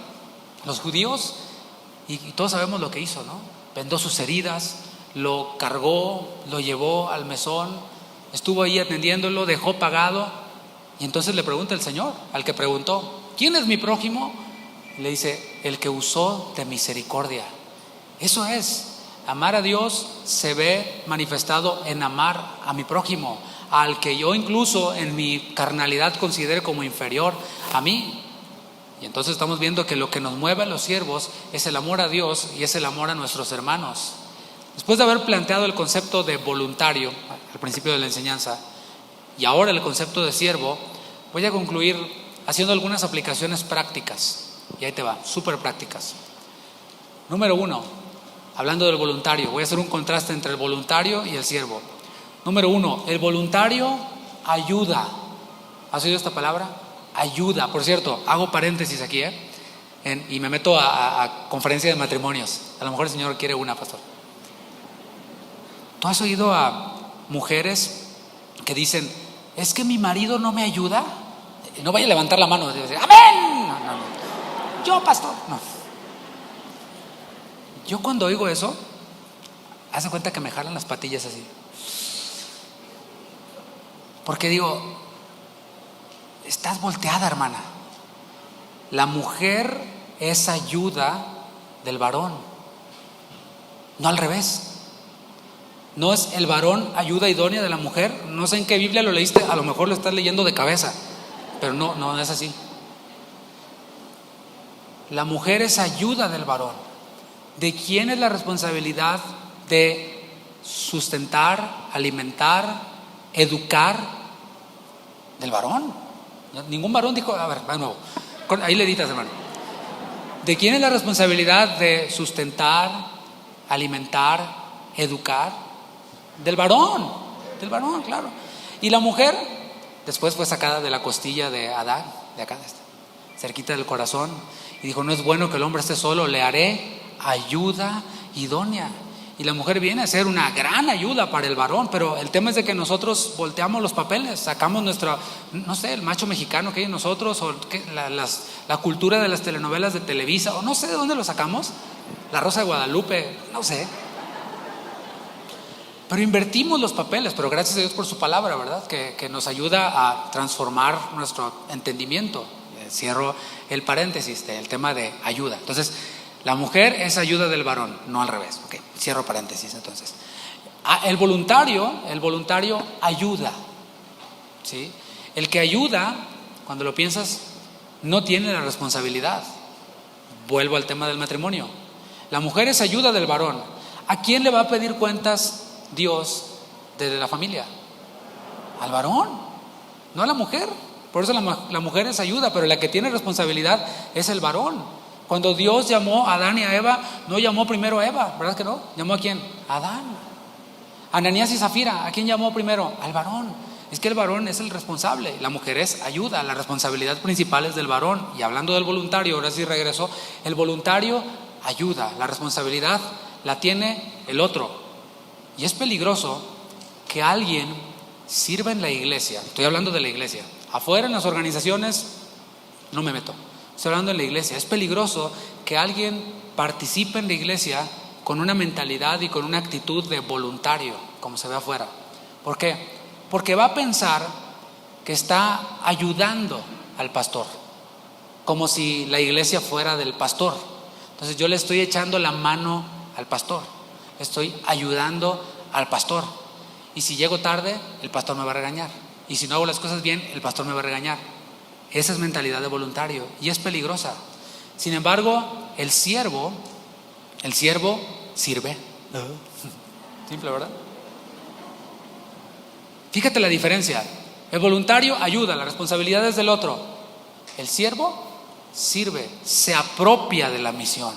los judíos, y todos sabemos lo que hizo, ¿no? Vendó sus heridas, lo cargó, lo llevó al mesón, estuvo ahí atendiéndolo, dejó pagado. Y entonces le pregunta el Señor al que preguntó: ¿quién es mi prójimo? Le dice: el que usó de misericordia. Eso es, amar a Dios se ve manifestado en amar a mi prójimo, al que yo incluso en mi carnalidad considero como inferior a mí. Y entonces estamos viendo que lo que nos mueve a los siervos es el amor a Dios y es el amor a nuestros hermanos. Después de haber planteado el concepto de voluntario, al principio de la enseñanza. Y ahora el concepto de siervo, voy a concluir haciendo algunas aplicaciones prácticas. Y ahí te va, súper prácticas. Número 1, hablando del voluntario, voy a hacer un contraste entre el voluntario y el siervo. Número 1, el voluntario ayuda. ¿Has oído esta palabra? Ayuda. Por cierto, hago paréntesis aquí, y me meto a conferencia de matrimonios. A lo mejor el Señor quiere una, pastor. ¿Tú has oído a mujeres que dicen, es que mi marido no me ayuda? No vaya a levantar la mano y decir, amén. No. Yo, pastor, no. Yo cuando oigo eso, hace cuenta que me jalan las patillas así. Porque digo, estás volteada, hermana. La mujer es ayuda del varón, no al revés. No es el varón ayuda idónea de la mujer. No sé en qué Biblia lo leíste, a lo mejor lo estás leyendo de cabeza, pero no es así. La mujer es ayuda del varón. ¿De quién es la responsabilidad de sustentar, alimentar, educar? Del varón. Ningún varón dijo, a ver, va de nuevo. Ahí le editas, hermano. ¿De quién es la responsabilidad de sustentar, alimentar, educar? Del varón, claro. Y la mujer después fue sacada de la costilla de Adán, de acá, cerquita del corazón, y dijo, no es bueno que el hombre esté solo, le haré ayuda idónea. Y la mujer viene a ser una gran ayuda para el varón, pero el tema es de que nosotros volteamos los papeles, sacamos nuestra, no sé, el macho mexicano que hay en nosotros, o la cultura de las telenovelas de Televisa, o no sé de dónde lo sacamos, la Rosa de Guadalupe, no sé. Pero invertimos los papeles, pero gracias a Dios por su palabra, ¿verdad? Que nos ayuda a transformar nuestro entendimiento. Cierro el paréntesis del tema de ayuda. Entonces, la mujer es ayuda del varón, no al revés. Ok, cierro paréntesis entonces. El voluntario ayuda, ¿sí? El que ayuda, cuando lo piensas, no tiene la responsabilidad. Vuelvo al tema del matrimonio. La mujer es ayuda del varón. ¿A quién le va a pedir cuentas Dios desde la familia? Al varón, no a la mujer. Por eso la mujer es ayuda, pero la que tiene responsabilidad es el varón. Cuando Dios llamó a Adán y a Eva, no llamó primero a Eva, ¿verdad que no? ¿Llamó a quién? A Adán. Ananías y Zafira, ¿a quién llamó primero? Al varón. Es que el varón es el responsable, la mujer es ayuda, la responsabilidad principal es del varón. Y hablando del voluntario, ahora sí regreso, el voluntario ayuda, la responsabilidad la tiene el otro. Y es peligroso que alguien sirva en la iglesia. Estoy hablando de la iglesia. Afuera en las organizaciones no me meto. Estoy hablando en la iglesia. Es peligroso que alguien participe en la iglesia con una mentalidad y con una actitud de voluntario, como se ve afuera. ¿Por qué? Porque va a pensar que está ayudando al pastor, como si la iglesia fuera del pastor. Entonces yo le estoy echando la mano al pastor, estoy ayudando al pastor. Y si llego tarde, el pastor me va a regañar. Y si no hago las cosas bien, el pastor me va a regañar. Esa es mentalidad de voluntario y es peligrosa. Sin embargo, el siervo sirve. Simple, ¿verdad? Fíjate la diferencia. El voluntario ayuda, la responsabilidad es del otro. El siervo sirve, se apropia de la misión.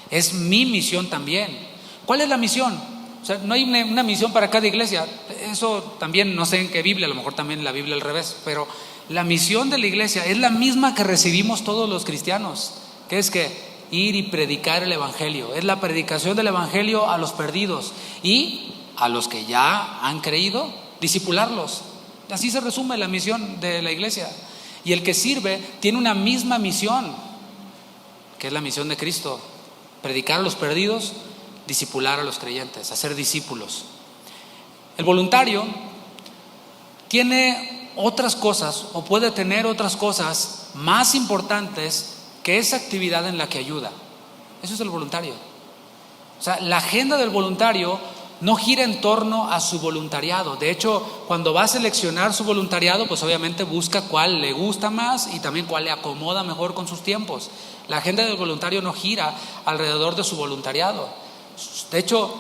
Es mi misión también. ¿Cuál es la misión? O sea, no hay una misión para cada iglesia. Eso también no sé en qué Biblia, a lo mejor también la Biblia al revés, pero la misión de la iglesia es la misma que recibimos todos los cristianos, que es que ir y predicar el evangelio. Es la predicación del evangelio a los perdidos y a los que ya han creído, discipularlos. Así se resume la misión de la iglesia. Y el que sirve tiene una misma misión, que es la misión de Cristo: predicar a los perdidos, discipular a los creyentes, hacer discípulos. El voluntario tiene otras cosas, o puede tener otras cosas más importantes que esa actividad en la que ayuda. Eso es el voluntario. O sea, la agenda del voluntario no gira en torno a su voluntariado. De hecho, cuando va a seleccionar su voluntariado, pues obviamente busca cuál le gusta más y también cuál le acomoda mejor con sus tiempos. La agenda del voluntario no gira alrededor de su voluntariado. De hecho,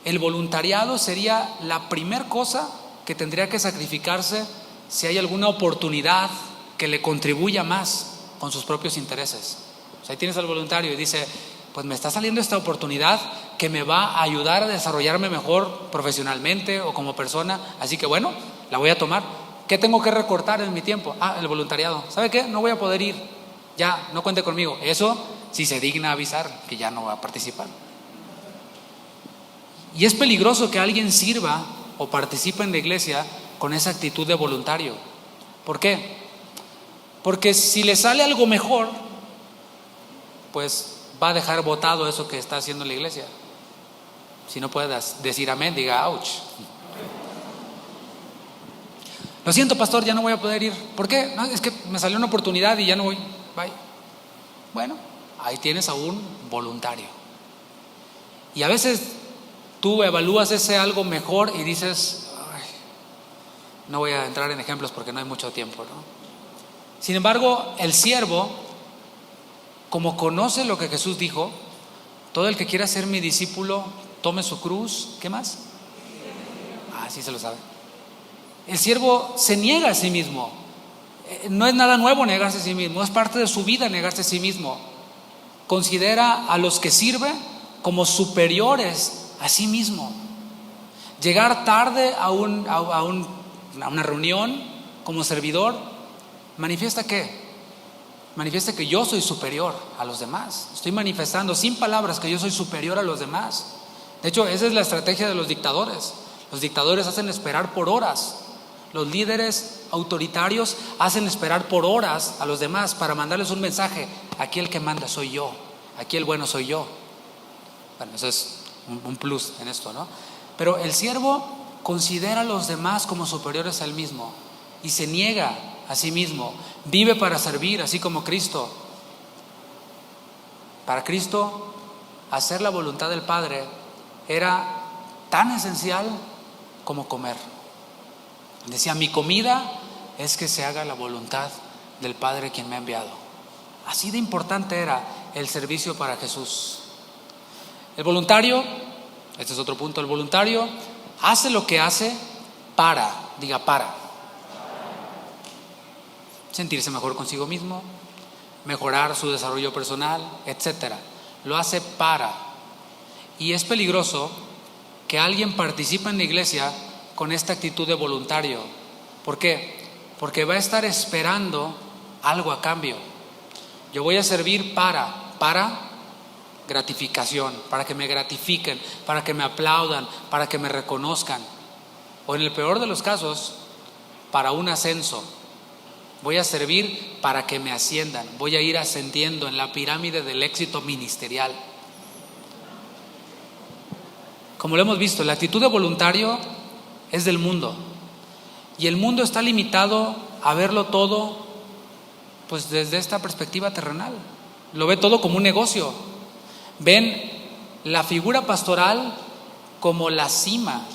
el voluntariado sería la primer cosa que tendría que sacrificarse si hay alguna oportunidad que le contribuya más con sus propios intereses. O sea, ahí tienes al voluntario y dice, pues me está saliendo esta oportunidad que me va a ayudar a desarrollarme mejor profesionalmente o como persona, así que bueno, la voy a tomar. ¿Qué tengo que recortar en mi tiempo? El voluntariado. ¿Sabe qué? No voy a poder ir, ya, no cuente conmigo. Eso si se digna avisar que ya no va a participar. Y es peligroso que alguien sirva o participe en la iglesia con esa actitud de voluntario. ¿Por qué? Porque si le sale algo mejor, pues va a dejar botado eso que está haciendo la iglesia. Si no puede decir amén, diga ouch. Lo siento, pastor, ya no voy a poder ir. ¿Por qué? No, es que me salió una oportunidad y ya no voy. Bye. Bueno, ahí tienes a un voluntario. Y a veces tú evalúas ese algo mejor y dices, no voy a entrar en ejemplos porque no hay mucho tiempo, ¿no? Sin embargo, el siervo, como conoce lo que Jesús dijo, todo el que quiera ser mi discípulo, tome su cruz. ¿Qué más? Sí se lo sabe. El siervo se niega a sí mismo. No es nada nuevo negarse a sí mismo, es parte de su vida negarse a sí mismo. Considera a los que sirve como superiores a sí mismo. Llegar tarde a una reunión como servidor manifiesta ¿qué? Manifiesta que yo soy superior a los demás. Estoy manifestando sin palabras que yo soy superior a los demás. De hecho, esa es la estrategia de los dictadores. Los dictadores hacen esperar por horas. Los líderes autoritarios hacen esperar por horas a los demás para mandarles un mensaje. Aquí el que manda soy yo, aquí el bueno soy yo. Bueno, eso es un plus en esto, ¿no? Pero el siervo considera a los demás como superiores a él mismo y se niega a sí mismo. Vive para servir, así como Cristo. Para Cristo, hacer la voluntad del Padre era tan esencial como comer. Decía, mi comida es que se haga la voluntad del Padre quien me ha enviado. Así de importante era el servicio para Jesús. El voluntario, este es otro punto, el voluntario hace lo que hace para sentirse mejor consigo mismo, mejorar su desarrollo personal, etcétera. Lo hace para. Y es peligroso que alguien participe en la iglesia con esta actitud de voluntario. ¿Por qué? Porque va a estar esperando algo a cambio. Yo voy a servir para gratificación, para que me gratifiquen, para que me aplaudan, para que me reconozcan. O en el peor de los casos, para un ascenso. Voy a servir para que me asciendan. Voy a ir ascendiendo en la pirámide del éxito ministerial. Como lo hemos visto, la actitud de voluntario es del mundo. Y el mundo está limitado a verlo todo, pues desde esta perspectiva terrenal. Lo ve todo como un negocio. Ven la figura pastoral como la cima.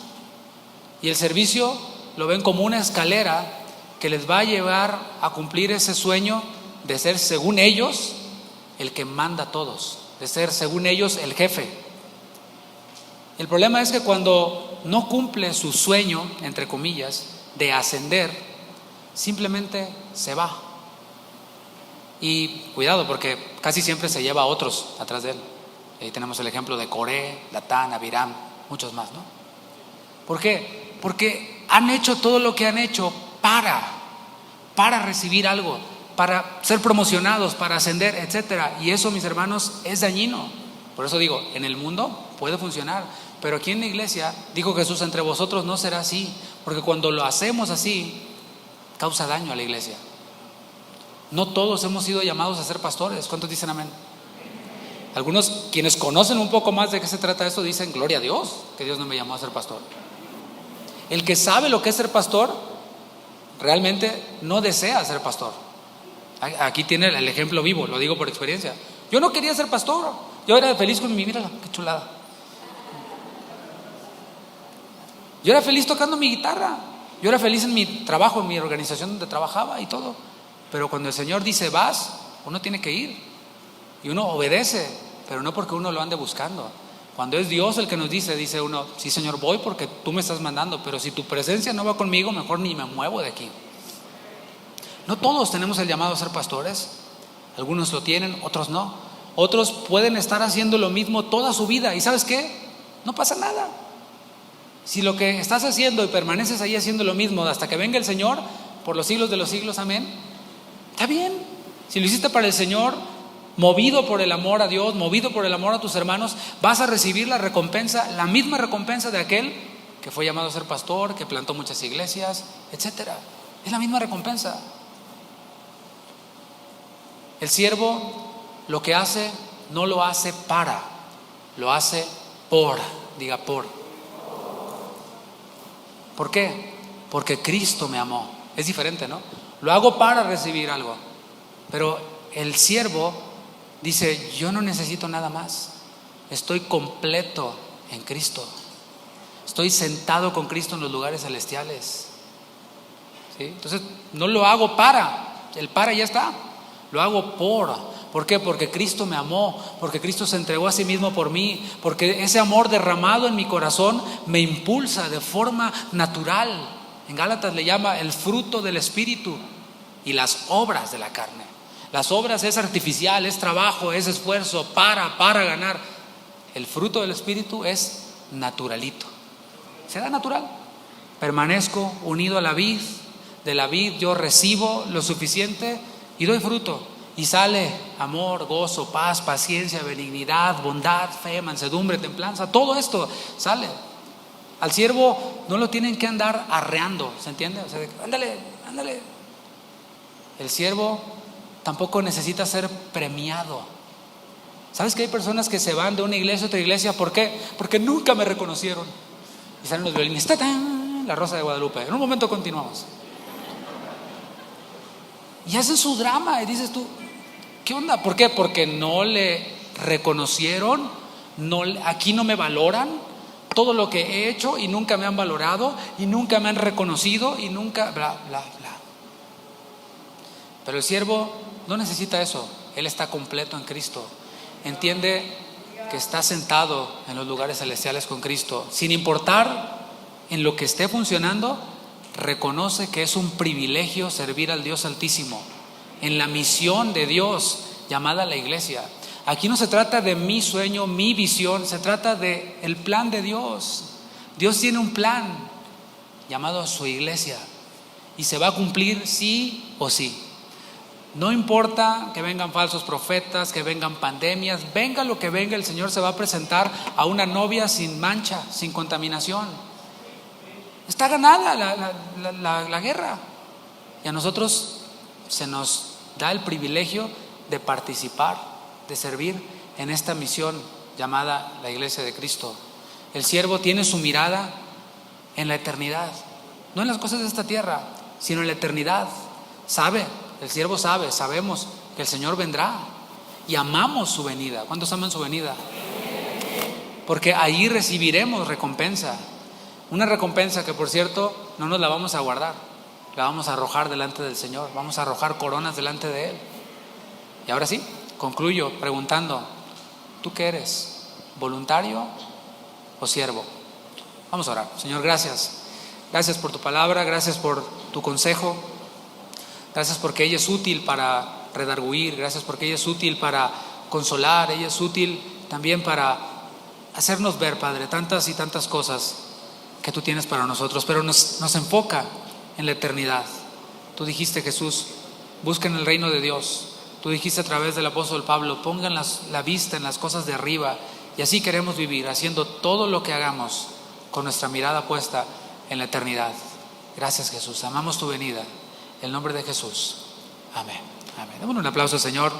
Y el servicio lo ven como una escalera que les va a llevar a cumplir ese sueño de ser, según ellos, el que manda a todos, de ser, según ellos, el jefe. El problema es que cuando no cumple su sueño, entre comillas, de ascender, simplemente se va. Y cuidado, porque casi siempre se lleva a otros atrás de él. Ahí tenemos el ejemplo de Coré, Datán, Abiram, muchos más, ¿no? ¿Por qué? Porque han hecho todo lo que han hecho para recibir algo, para ser promocionados, para ascender, etcétera. Y eso, mis hermanos, es dañino. Por eso digo, en el mundo puede funcionar, pero aquí en la iglesia, dijo Jesús, entre vosotros no será así, porque cuando lo hacemos así, causa daño a la iglesia. No todos hemos sido llamados a ser pastores. ¿Cuántos dicen amén? Algunos, quienes conocen un poco más de qué se trata esto, dicen, gloria a Dios, que Dios no me llamó a ser pastor. El que sabe lo que es ser pastor, realmente no desea ser pastor. Aquí tiene el ejemplo vivo, lo digo por experiencia. Yo no quería ser pastor, yo era feliz con mi vida, qué chulada. Yo era feliz tocando mi guitarra, yo era feliz en mi trabajo, en mi organización donde trabajaba y todo. Pero cuando el Señor dice uno tiene que ir y uno obedece, pero no porque uno lo ande buscando. Cuando es Dios el que nos dice uno, sí Señor, voy porque tú me estás mandando, pero si tu presencia no va conmigo, mejor ni me muevo de aquí. No todos tenemos el llamado a ser pastores. Algunos lo tienen, otros no. Otros pueden estar haciendo lo mismo toda su vida. ¿Y sabes qué? No pasa nada. Si lo que estás haciendo y permaneces ahí haciendo lo mismo hasta que venga el Señor, por los siglos de los siglos, amén, está bien. Si lo hiciste para el Señor, movido por el amor a Dios, movido por el amor a tus hermanos, vas a recibir la recompensa, la misma recompensa de aquel que fue llamado a ser pastor, que plantó muchas iglesias, etcétera. Es la misma recompensa. El siervo lo que hace, no lo hace para, lo hace por. Diga por. ¿Por qué? Porque Cristo me amó. Es diferente, ¿no? Lo hago para recibir algo. Pero el siervo dice, yo no necesito nada más. Estoy completo en Cristo. Estoy sentado con Cristo en los lugares celestiales. ¿Sí? Entonces, no lo hago para. El para ya está. Lo hago por. ¿Por qué? Porque Cristo me amó, porque Cristo se entregó a sí mismo por mí, porque ese amor derramado en mi corazón me impulsa de forma natural. En Gálatas le llama el fruto del Espíritu y las obras de la carne. Las obras es artificial, es trabajo, es esfuerzo para ganar. El fruto del Espíritu es naturalito. Se da natural. Permanezco unido a la vid, de la vid yo recibo lo suficiente y doy fruto. Y sale amor, gozo, paz, paciencia, benignidad, bondad, fe, mansedumbre, templanza. Todo esto sale. Al siervo no lo tienen que andar arreando, ¿se entiende? O sea, ándale. El siervo tampoco necesita ser premiado. ¿Sabes que hay personas que se van de una iglesia a otra iglesia? ¿Por qué? Porque nunca me reconocieron. Y salen los violines, ¡tatán! La Rosa de Guadalupe. En un momento continuamos. Y hacen su drama y dices tú, ¿qué onda? ¿Por qué? Porque no le reconocieron, aquí no me valoran todo lo que he hecho y nunca me han valorado y nunca me han reconocido y nunca bla, bla, bla. Pero el siervo no necesita eso. Él está completo en Cristo. Entiende que está sentado en los lugares celestiales con Cristo. Sin importar en lo que esté funcionando, reconoce que es un privilegio servir al Dios Altísimo en la misión de Dios llamada la iglesia. Aquí no se trata de mi sueño, mi visión, se trata de el plan de Dios. Dios tiene un plan llamado su iglesia y se va a cumplir sí o sí. No importa que vengan falsos profetas, que vengan pandemias, venga lo que venga, el Señor se va a presentar a una novia sin mancha, sin contaminación. Está ganada la guerra. Y a nosotros se nos da el privilegio de participar, de servir en esta misión llamada la Iglesia de Cristo. El siervo tiene su mirada en la eternidad, no en las cosas de esta tierra, sino en la eternidad. El siervo sabemos que el Señor vendrá y amamos su venida. ¿Cuántos aman su venida? Porque ahí recibiremos recompensa. Una recompensa que, por cierto, no nos la vamos a guardar, la vamos a arrojar delante del Señor, vamos a arrojar coronas delante de Él. Y ahora sí, concluyo preguntando, ¿tú qué eres? ¿Voluntario o siervo? Vamos a orar. Señor, gracias. Gracias por tu palabra, gracias por tu consejo, gracias porque ella es útil para redarguir, gracias porque ella es útil para consolar, ella es útil también para hacernos ver, Padre, tantas y tantas cosas que tú tienes para nosotros, pero nos enfoca en la eternidad. Tú dijiste, Jesús, busquen el reino de Dios. Tú dijiste a través del apóstol Pablo, pongan la vista en las cosas de arriba. Y así queremos vivir, haciendo todo lo que hagamos con nuestra mirada puesta en la eternidad. Gracias, Jesús, amamos tu venida. En el nombre de Jesús, amén. Amén. Démosle un aplauso al Señor.